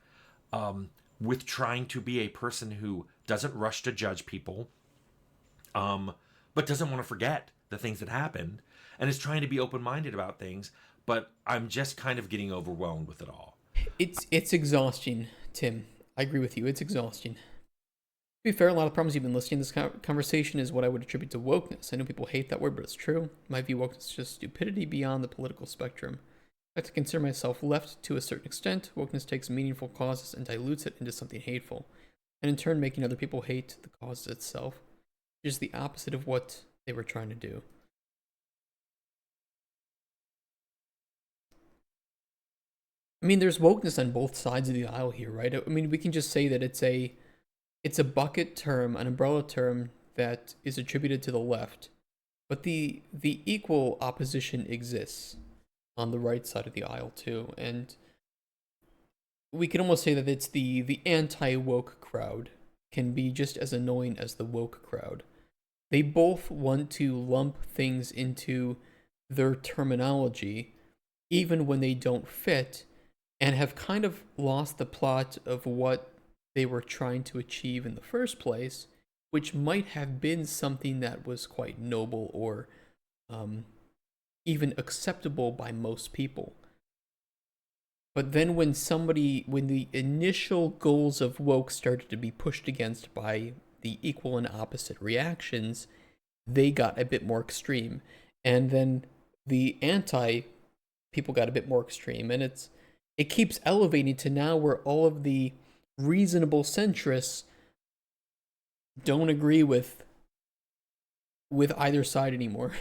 with trying to be a person who doesn't rush to judge people, but doesn't want to forget the things that happened, and is trying to be open-minded about things, but I'm just kind of getting overwhelmed with it all. It's exhausting, Tim. I agree with you. It's exhausting. To be fair, a lot of problems you've been listening to this conversation is what I would attribute to wokeness. I know people hate that word, but it's true. My view, wokeness is just stupidity beyond the political spectrum. I like to consider myself left to a certain extent. Wokeness takes meaningful causes and dilutes it into something hateful, and in turn making other people hate the cause itself, which is the opposite of what they were trying to do. I mean, there's wokeness on both sides of the aisle here, right? I mean, we can just say that it's a bucket term, an umbrella term that is attributed to the left, but the equal opposition exists on the right side of the aisle too, and we can almost say that it's the anti-woke crowd can be just as annoying as the woke crowd. They both want to lump things into their terminology, even when they don't fit, and have kind of lost the plot of what they were trying to achieve in the first place, which might have been something that was quite noble or even acceptable by most people. But then when the initial goals of woke started to be pushed against by the equal and opposite reactions, they got a bit more extreme. And then the anti people got a bit more extreme. And it keeps elevating to now where all of the reasonable centrists don't agree with either side anymore.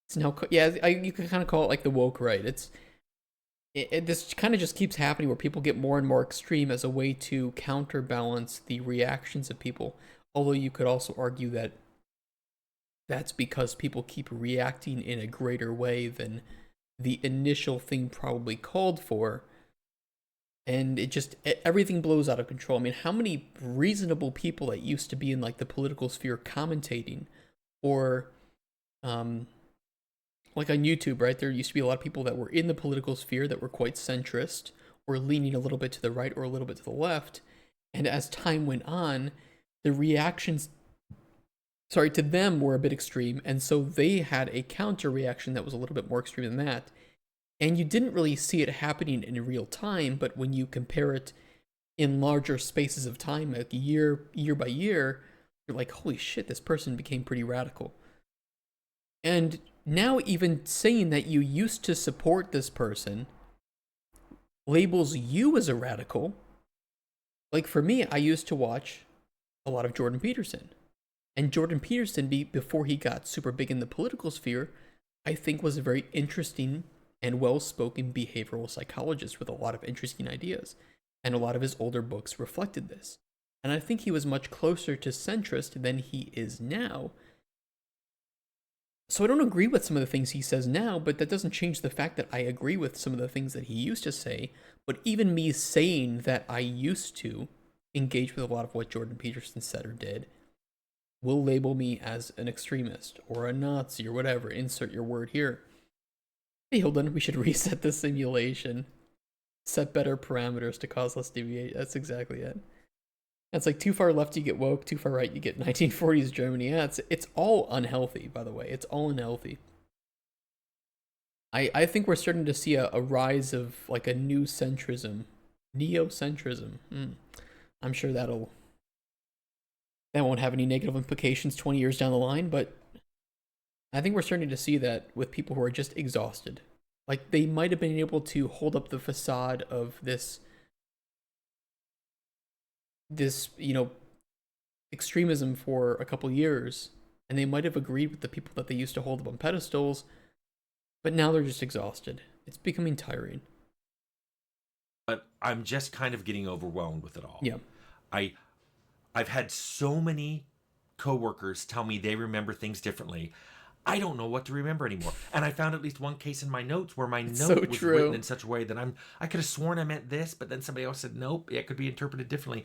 It's now, yeah, you can kind of call it like the woke right. This kind of just keeps happening where people get more and more extreme as a way to counterbalance the reactions of people. Although you could also argue that that's because people keep reacting in a greater way than the initial thing probably called for. And everything blows out of control. I mean, how many reasonable people that used to be in like the political sphere commentating, or like on YouTube, right? There used to be a lot of people that were in the political sphere that were quite centrist or leaning a little bit to the right or a little bit to the left. And as time went on, the reactions, to them were a bit extreme. And so they had a counter reaction that was a little bit more extreme than that. And you didn't really see it happening in real time, but when you compare it in larger spaces of time, like year by year, you're like, holy shit, this person became pretty radical. And now even saying that you used to support this person labels you as a radical. Like for me, I used to watch a lot of Jordan Peterson. And Jordan Peterson, before he got super big in the political sphere, I think was a very interesting and well-spoken behavioral psychologist with a lot of interesting ideas. And a lot of his older books reflected this. And I think he was much closer to centrist than he is now. So I don't agree with some of the things he says now, but that doesn't change the fact that I agree with some of the things that he used to say. But even me saying that I used to engage with a lot of what Jordan Peterson said or did will label me as an extremist or a Nazi or whatever. Insert your word here. Hey Hilden, we should reset the simulation. Set better parameters to cause less deviation. That's exactly it. It's like too far left you get woke, too far right you get 1940s Germany. Yeah, it's all unhealthy, by the way. It's all unhealthy. I think we're starting to see a rise of like a new centrism. Neocentrism. I'm sure that won't have any negative implications 20 years down the line, but I think we're starting to see that with people who are just exhausted. Like, they might have been able to hold up the facade of this extremism for a couple years, and they might have agreed with the people that they used to hold up on pedestals, but now they're just exhausted. It's becoming tiring. But I'm just kind of getting overwhelmed with it all. Yeah. I've had so many coworkers tell me they remember things differently. I don't know what to remember anymore. And I found at least one case in my notes where my note so was true. written in such a way that I could have sworn I meant this, but then somebody else said nope, it could be interpreted differently.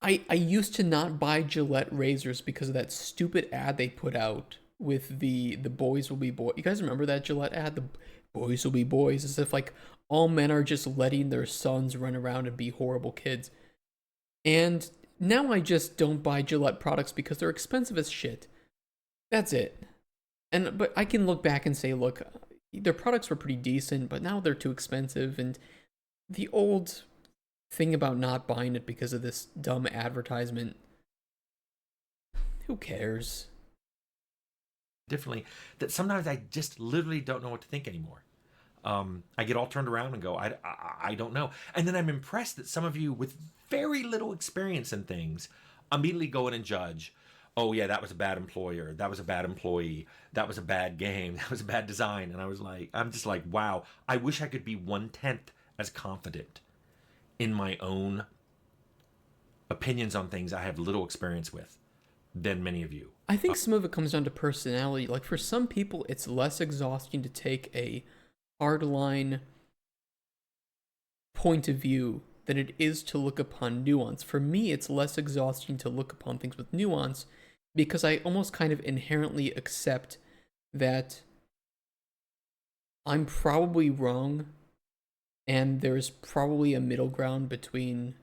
I used to not buy Gillette razors because of that stupid ad they put out with the boys will be boys. You guys remember that Gillette ad? The boys will be boys, as if like all men are just letting their sons run around and be horrible kids. And now I just don't buy Gillette products because they're expensive as shit. That's it. But I can look back and say, look, their products were pretty decent, but now they're too expensive. And the old thing about not buying it because of this dumb advertisement, who cares? Differently, that sometimes I just literally don't know what to think anymore. I get all turned around and go, I don't know. And then I'm impressed that some of you with very little experience in things immediately go in and judge. Oh yeah, that was a bad employer. That was a bad employee. That was a bad game. That was a bad design. And I'm just like, wow. I wish I could be 1/10 as confident in my own opinions on things I have little experience with than many of you. I think some of it comes down to personality. Like for some people, it's less exhausting to take a hardline point of view than it is to look upon nuance. For me, it's less exhausting to look upon things with nuance because I almost kind of inherently accept that I'm probably wrong and there's probably a middle ground between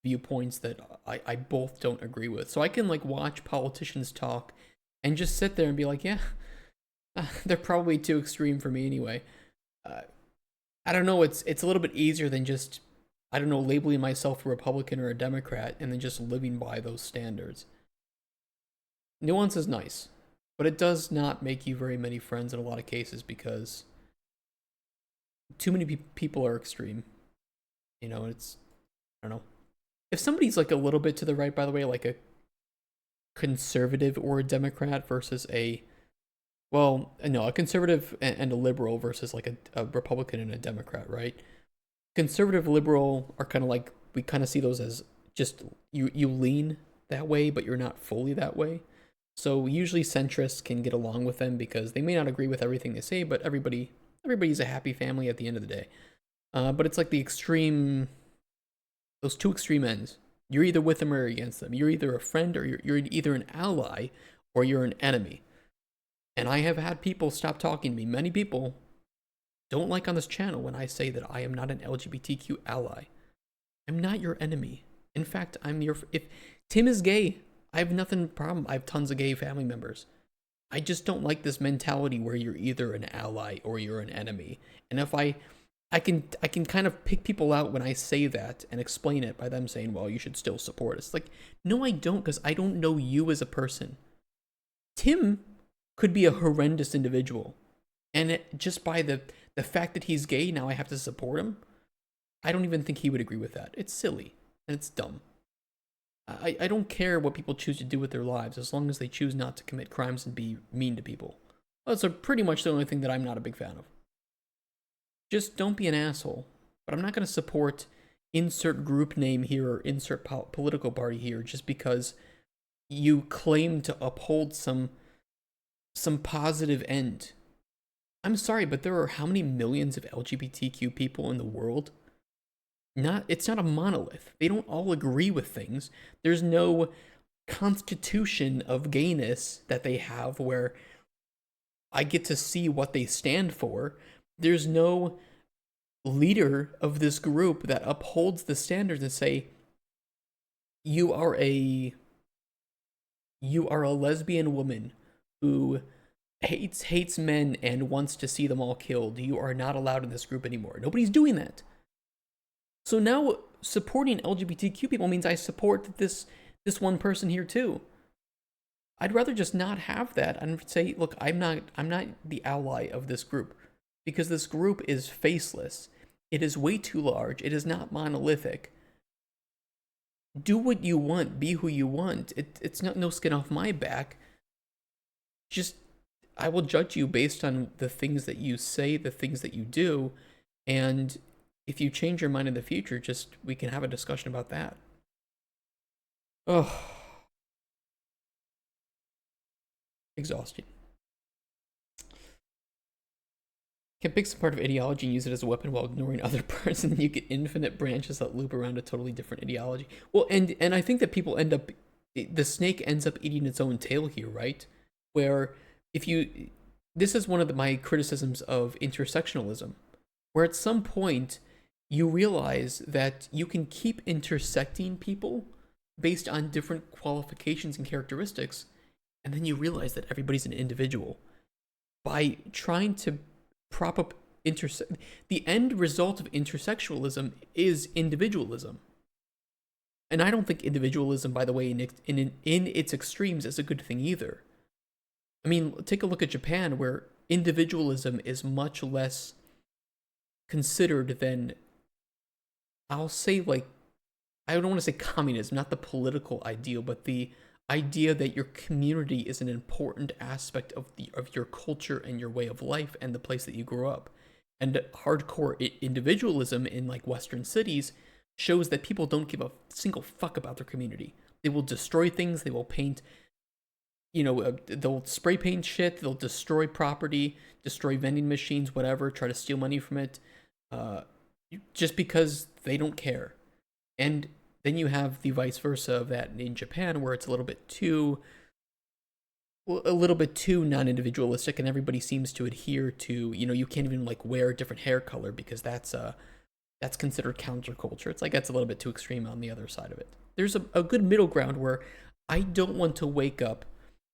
viewpoints that I both don't agree with. So I can like watch politicians talk and just sit there and be like, yeah, they're probably too extreme for me anyway. I don't know, it's a little bit easier than just, I don't know, labeling myself a Republican or a Democrat and then just living by those standards. Nuance is nice, but it does not make you very many friends in a lot of cases because too many people are extreme. It's, I don't know. If somebody's like a little bit to the right, by the way, like a conservative or a Democrat versus a conservative and a liberal versus like a Republican and a Democrat, right? Conservative, liberal are kind of like, we kind of see those as just, you lean that way, but you're not fully that way. So usually centrists can get along with them because they may not agree with everything they say, but everybody's a happy family at the end of the day. But it's like those two extreme ends. You're either with them or against them. You're either a friend or you're either an ally or you're an enemy. And I have had people stop talking to me. Many people don't like on this channel when I say that I am not an LGBTQ ally. I'm not your enemy. In fact, if Tim is gay, I have nothing problem. I have tons of gay family members. I just don't like this mentality where you're either an ally or you're an enemy. And if I can kind of pick people out when I say that and explain it by them saying, well, you should still support us. Like, no, I don't, because I don't know you as a person. Tim could be a horrendous individual. And just by the fact that he's gay, now I have to support him. I don't even think he would agree with that. It's silly and it's dumb. I don't care what people choose to do with their lives as long as they choose not to commit crimes and be mean to people. That's pretty much the only thing that I'm not a big fan of. Just don't be an asshole. But I'm not going to support insert group name here or insert political party here just because you claim to uphold some positive end. I'm sorry, but there are how many millions of LGBTQ people in the world? It's not a monolith. They don't all agree with things. There's no constitution of gayness that they have where I get to see what they stand for. There's no leader of this group that upholds the standards and say, you are a lesbian woman who hates men and wants to see them all killed. You are not allowed in this group anymore. Nobody's doing that. So now supporting LGBTQ people means I support this one person here too. I'd rather just not have that and say, look, I'm not the ally of this group. because this group is faceless. It is way too large. It is not monolithic. Do what you want. Be who you want. It's not no skin off my back. Just, I will judge you based on the things that you say, the things that you do, and if you change your mind in the future, just we can have a discussion about that. Oh, exhausting. Can pick some part of ideology and use it as a weapon while ignoring other parts, and then you get infinite branches that loop around a totally different ideology. Well, and I think that people end up, the snake ends up eating its own tail here, right? Where if you, this is one of my criticisms of intersectionalism, where at some point you realize that you can keep intersecting people based on different qualifications and characteristics, and then you realize that everybody's an individual. By trying to prop up the end result of intersectionalism is individualism. And I don't think individualism, by the way, in its extremes is a good thing either. I mean, take a look at Japan, where individualism is much less considered than, I'll say, like, I don't want to say communism, not the political ideal, but the idea that your community is an important aspect of your culture and your way of life and the place that you grew up. And hardcore individualism in like Western cities shows that people don't give a single fuck about their community. They will destroy things, they will paint, they'll spray paint shit, they'll destroy property, destroy vending machines, whatever, try to steal money from it, just because they don't care. And then you have the vice versa of that in Japan, where it's a little bit too non-individualistic, and everybody seems to adhere to, you can't even like wear a different hair color because that's considered counterculture. It's like that's a little bit too extreme on the other side of it. There's a good middle ground where I don't want to wake up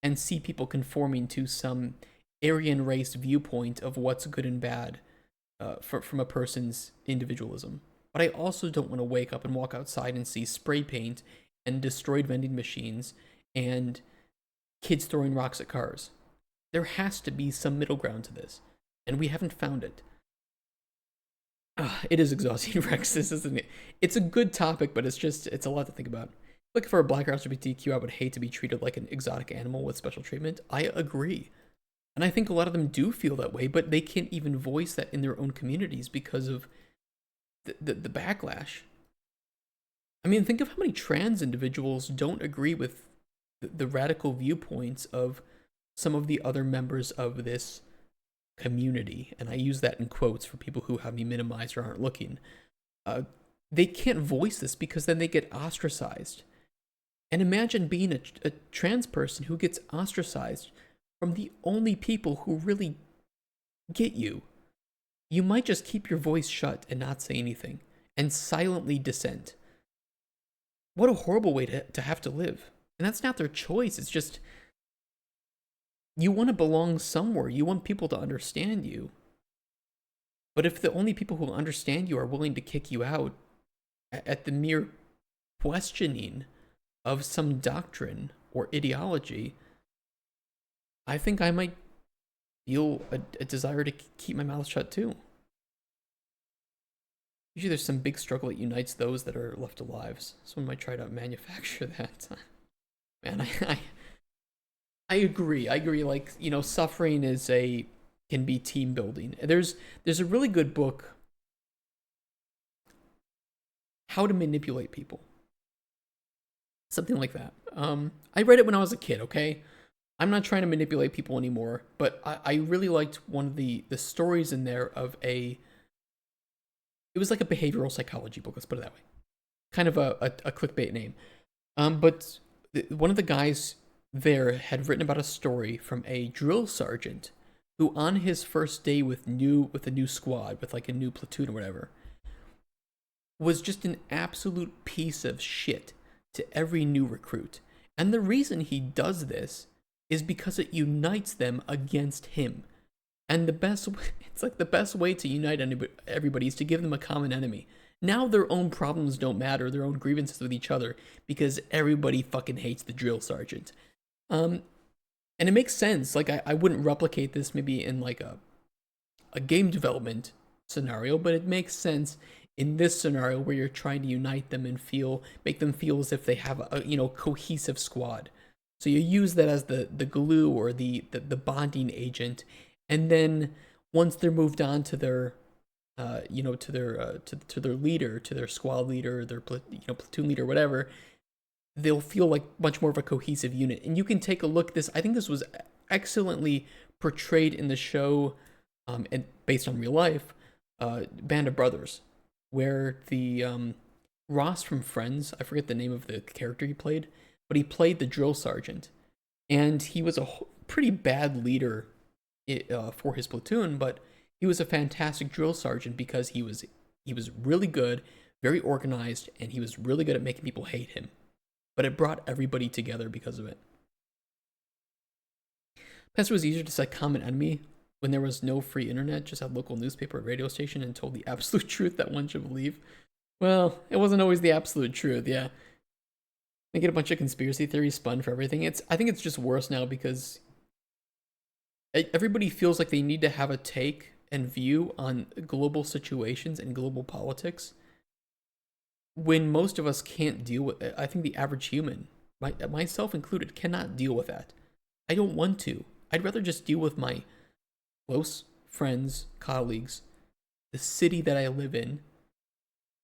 and see people conforming to some Aryan race viewpoint of what's good and bad from a person's individualism. But I also don't want to wake up and walk outside and see spray paint and destroyed vending machines and kids throwing rocks at cars. There has to be some middle ground to this, and we haven't found it. It is exhausting, Rex. This isn't it. It's a good topic, but it's a lot to think about. Like, for a black or LGBTQ, I would hate to be treated like an exotic animal with special treatment. I agree. And I think a lot of them do feel that way, but they can't even voice that in their own communities because of the backlash. I mean, think of how many trans individuals don't agree with the radical viewpoints of some of the other members of this community. And I use that in quotes for people who have me minimized or aren't looking. They can't voice this because then they get ostracized. And imagine being a trans person who gets ostracized from the only people who really get you. You might just keep your voice shut and not say anything, and silently dissent. What a horrible way to have to live. And that's not their choice. It's just, you want to belong somewhere. You want people to understand you. But if the only people who understand you are willing to kick you out at the mere questioning of some doctrine or ideology, I think I might feel a desire to keep my mouth shut too. Usually there's some big struggle that unites those that are left alive. Someone might try to manufacture that. Man, I agree. Like, suffering can be team building. There's a really good book, How to Manipulate People. Something like that. I read it when I was a kid, okay? I'm not trying to manipulate people anymore, but I really liked one of the stories in there of it was like a behavioral psychology book, let's put it that way. Kind of a clickbait name. But one of the guys there had written about a story from a drill sergeant who, on his first day with a new squad, with like a new platoon or whatever, was just an absolute piece of shit to every new recruit. And the reason he does this is because it unites them against him. And the best way to unite everybody is to give them a common enemy. Now their own problems don't matter, their own grievances with each other, because everybody fucking hates the drill sergeant. And it makes sense. Like, I wouldn't replicate this maybe in like a game development scenario, but it makes sense in this scenario where you're trying to unite them and make them feel as if they have a cohesive squad. So you use that as the glue or the bonding agent, and then once they're moved on to their to their leader, to their squad leader, their platoon leader, whatever, they'll feel like much more of a cohesive unit. And you can take a look at this. I think this was excellently portrayed in the show, and based on real life, Band of Brothers, where the Ross from Friends, I forget the name of the character he played, but he played the drill sergeant, and he was a pretty bad leader for his platoon, but he was a fantastic drill sergeant because he was really good, very organized, and he was really good at making people hate him. But it brought everybody together because of it. Plus, it was easier to set common enemy when there was no free internet, just had local newspaper or radio station and told the absolute truth that one should believe. Well, it wasn't always the absolute truth, yeah. They get a bunch of conspiracy theories spun for everything. I think it's just worse now because everybody feels like they need to have a take and view on global situations and global politics, when most of us can't deal with it. I think the average human, myself included, cannot deal with that. I don't want to. I'd rather just deal with my close friends, colleagues, the city that I live in,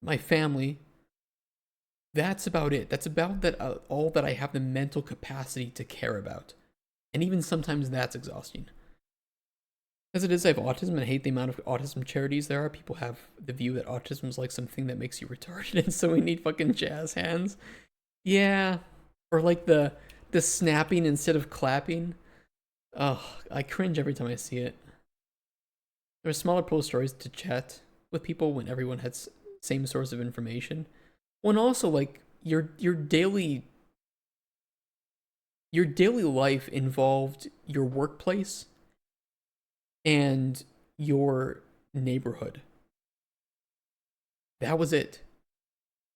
my family. That's about it. That's about that all that I have the mental capacity to care about. And even sometimes that's exhausting. As it is, I have autism and I hate the amount of autism charities there are. People have the view that autism is like something that makes you retarded, and so we need fucking jazz hands. Yeah. Or like the snapping instead of clapping. Oh, I cringe every time I see it. There are smaller post stories to chat with people when everyone has same source of information. When also, like, your daily life involved your workplace and your neighborhood. That was it.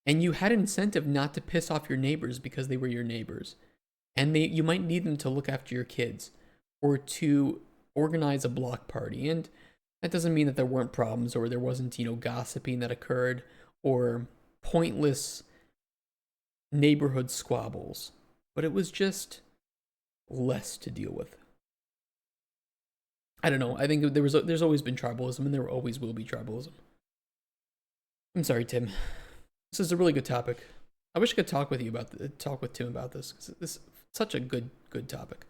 And you had incentive not to piss off your neighbors because they were your neighbors. And you might need them to look after your kids or to organize a block party. And that doesn't mean that there weren't problems or there wasn't, gossiping that occurred or pointless neighborhood squabbles. But it was just less to deal with. I don't know. I think there's always been tribalism, and there always will be tribalism. I'm sorry, Tim. This is a really good topic. I wish I could talk with Tim about this, because this is such a good topic.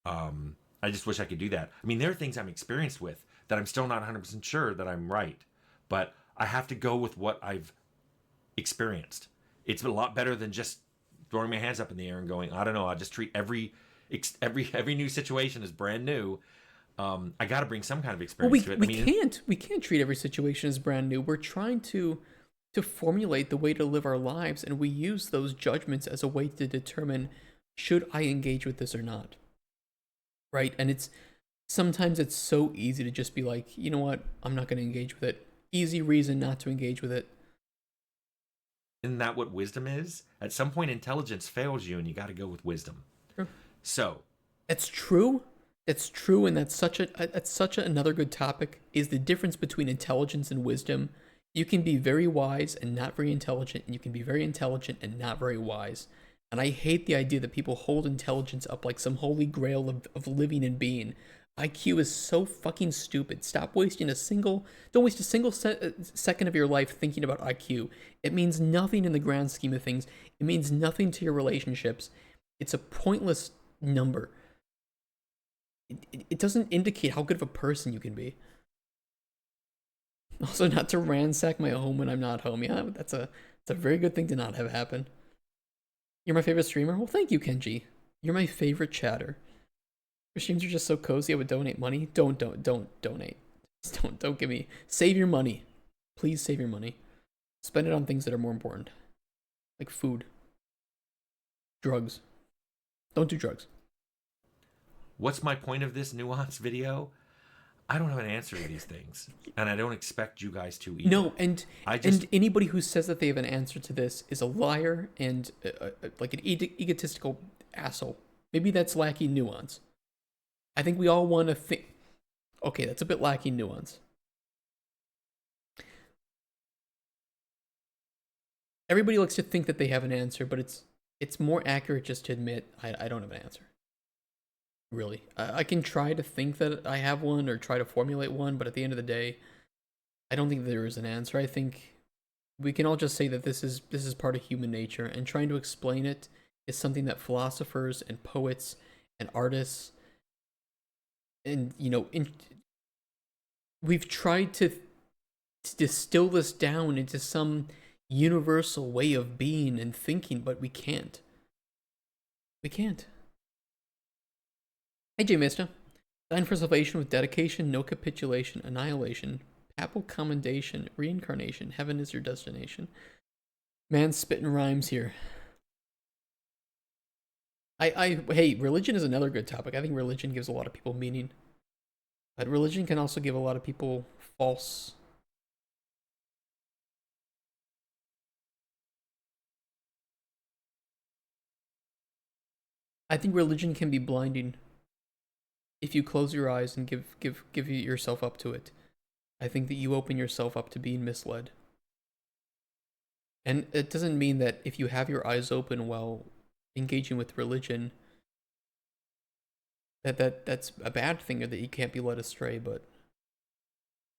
I just wish I could do that. I mean, there are things I'm experienced with that I'm still not 100% sure that I'm right, but I have to go with what I've experienced. It's a lot better than just throwing my hands up in the air and going, I don't know. I just treat every new situation as brand new. I got to bring some kind of experience to it. We can't treat every situation as brand new. We're trying to formulate the way to live our lives, and we use those judgments as a way to determine, should I engage with this or not? Right? And sometimes it's so easy to just be like, you know what? I'm not going to engage with it. Easy reason not to engage with it. Isn't that what wisdom is? At some point, intelligence fails you, and you got to go with wisdom. Sure. So, it's true. It's true, and that's such another good topic, is the difference between intelligence and wisdom. You can be very wise and not very intelligent, and you can be very intelligent and not very wise. And I hate the idea that people hold intelligence up like some holy grail of living and being. IQ is so fucking stupid. Don't waste a single second of your life thinking about IQ. It means nothing in the grand scheme of things. It means nothing to your relationships. It's a pointless number. It doesn't indicate how good of a person you can be. Also, not to ransack my home when I'm not home. Yeah, that's a very good thing to not have happen. You're my favorite streamer? Well, thank you, Kenji. You're my favorite chatter. Your streams are just so cozy. I would donate money. Don't donate. Just don't give me. Save your money. Please save your money. Spend it on things that are more important. Like food. Drugs. Don't do drugs. What's my point of this Nuance video? I don't have an answer to these things, and I don't expect you guys to either. No, and anybody who says that they have an answer to this is a liar and like an egotistical asshole. Maybe that's lacking nuance. I think we all want to think. Okay, that's a bit lacking nuance. Everybody likes to think that they have an answer, but it's more accurate just to admit I don't have an answer. Really, I can try to think that I have one or try to formulate one, but at the end of the day, I don't think there is an answer. I think we can all just say that this is part of human nature, and trying to explain it is something that philosophers and poets and artists and we've tried to distill this down into some universal way of being and thinking, but we can't. We can't. Hey, J. Mista. Dying for salvation with dedication, no capitulation, annihilation, papal commendation, reincarnation, heaven is your destination. Man, spitting rhymes here. Hey, religion is another good topic. I think religion gives a lot of people meaning. But religion can also give a lot of people false. I think religion can be blinding if you close your eyes and give yourself up to it. I think that you open yourself up to being misled. And it doesn't mean that if you have your eyes open while engaging with religion, that's a bad thing or that you can't be led astray, but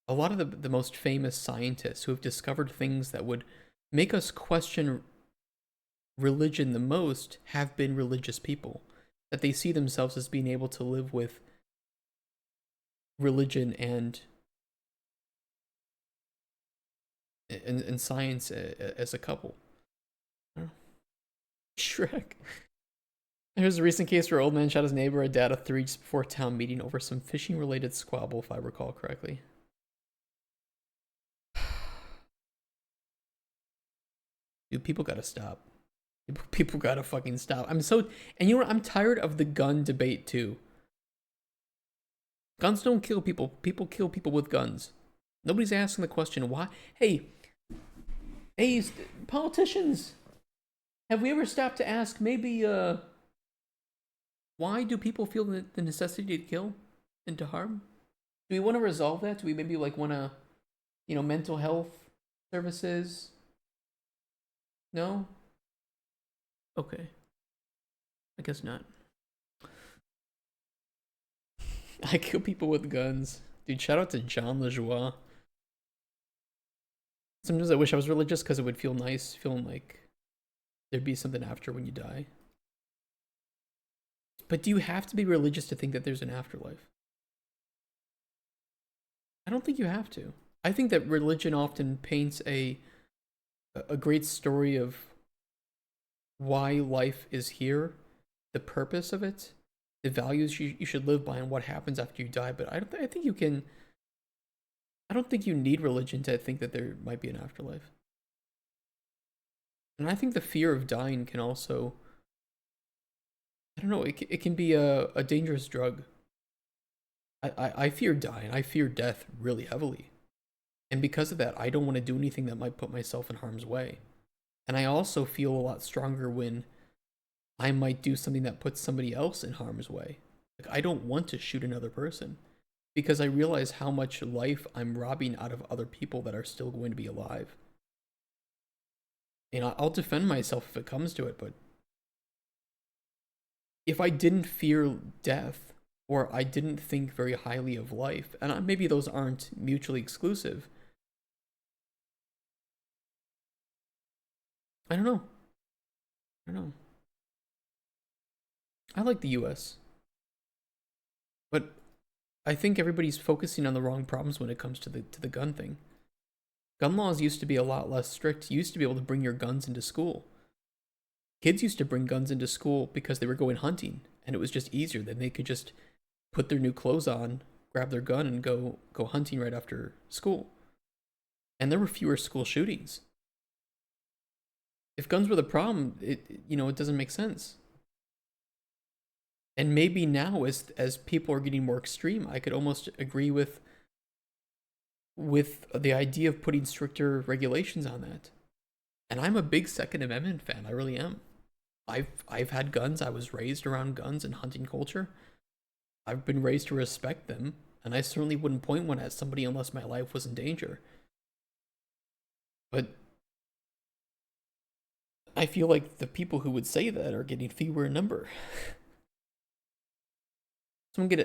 a lot of the most famous scientists who have discovered things that would make us question religion the most have been religious people. That they see themselves as being able to live with religion and science as a couple. Shrek. There's a recent case where an old man shot his neighbor, a dad of 3, just before a town meeting over some fishing related squabble, if I recall correctly. Dude, people gotta stop. People gotta fucking stop. And you know what? I'm tired of the gun debate too. Guns don't kill people. People kill people with guns. Nobody's asking the question why. Hey, politicians, have we ever stopped to ask maybe why do people feel the necessity to kill and to harm? Do we want to resolve that? Do we maybe like want to, mental health services? No? Okay. I guess not. I kill people with guns. Dude, shout out to John LeJoie. Sometimes I wish I was religious because it would feel nice, feeling like there'd be something after when you die. But do you have to be religious to think that there's an afterlife? I don't think you have to. I think that religion often paints a great story of why life is here, the purpose of it, the values you should live by, and what happens after you die. But I think you can. I don't think you need religion to think that there might be an afterlife. And I think the fear of dying can also, I don't know, it can be a dangerous drug. I fear dying. I fear death really heavily. And because of that, I don't want to do anything that might put myself in harm's way. And I also feel a lot stronger when I might do something that puts somebody else in harm's way. Like, I don't want to shoot another person because I realize how much life I'm robbing out of other people that are still going to be alive. And I'll defend myself if it comes to it, but if I didn't fear death or I didn't think very highly of life, and maybe those aren't mutually exclusive, I don't know. I like the US. But I think everybody's focusing on the wrong problems when it comes to the gun thing. Gun laws used to be a lot less strict. You used to be able to bring your guns into school. Kids used to bring guns into school because they were going hunting, and it was just easier. Then they could just put their new clothes on, grab their gun, and go hunting right after school. And there were fewer school shootings. If guns were the problem, it doesn't make sense. And maybe now, as people are getting more extreme, I could almost agree with the idea of putting stricter regulations on that. And I'm a big Second Amendment fan. I really am. I've had guns. I was raised around guns and hunting culture. I've been raised to respect them, And I certainly wouldn't point one at somebody unless my life was in danger. But I feel like the people who would say that are getting fewer in number.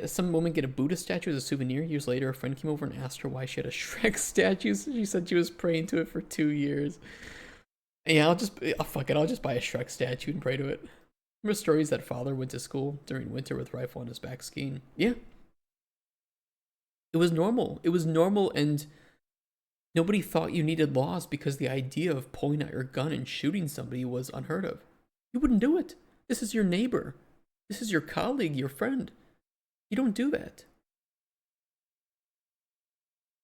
Some woman get a Buddha statue as a souvenir. Years later, a friend came over and asked her why she had a Shrek statue. So she said she was praying to it for 2 years. Yeah, fuck it. I'll just buy a Shrek statue and pray to it. Remember stories that father went to school during winter with rifle on his back skiing? Yeah. It was normal. It was normal, and nobody thought you needed laws because the idea of pulling out your gun and shooting somebody was unheard of. You wouldn't do it. This is your neighbor. This is your colleague, your friend. You don't do that.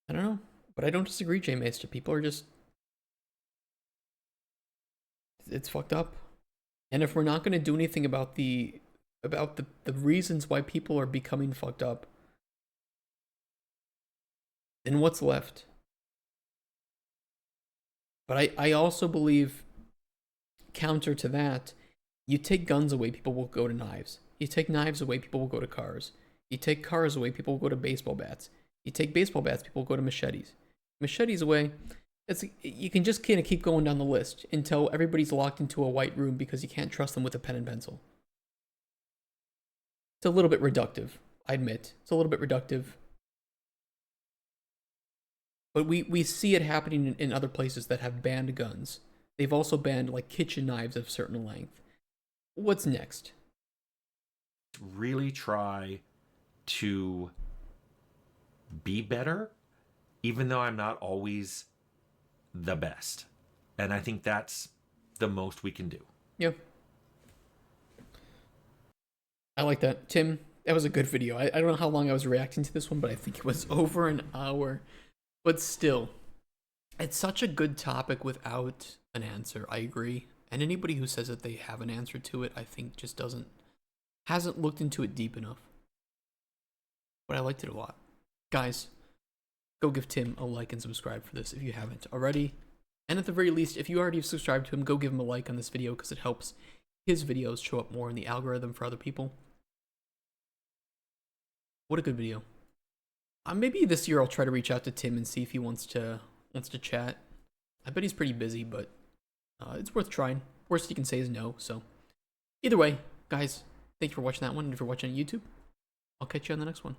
I don't know. But I don't disagree, J Maester. People are just... It's fucked up. And if we're not going to do anything about the reasons why people are becoming fucked up, then what's left? But I also believe, counter to that, you take guns away, people will go to knives. You take knives away, people will go to cars. You take cars away, people will go to baseball bats. You take baseball bats, people will go to machetes. Machetes away, you can just kind of keep going down the list until everybody's locked into a white room because you can't trust them with a pen and pencil. It's a little bit reductive, I admit. It's a little bit reductive. But we see it happening in other places that have banned guns. They've also banned like kitchen knives of certain length. What's next? Really try to be better, even though I'm not always the best. And I think that's the most we can do. Yeah. I like that. Tim, that was a good video. I don't know how long I was reacting to this one, but I think it was over an hour. But still, it's such a good topic without an answer. I agree. And anybody who says that they have an answer to it, I think just hasn't looked into it deep enough. But I liked it a lot. Guys, go give Tim a like and subscribe for this if you haven't already. And at the very least, if you already have subscribed to him, go give him a like on this video because it helps his videos show up more in the algorithm for other people. What a good video. Maybe this year I'll try to reach out to Tim and see if he wants to chat. I bet he's pretty busy, but it's worth trying. Worst he can say is no, so. Either way, guys, thank you for watching that one, and if you're watching on YouTube, I'll catch you on the next one.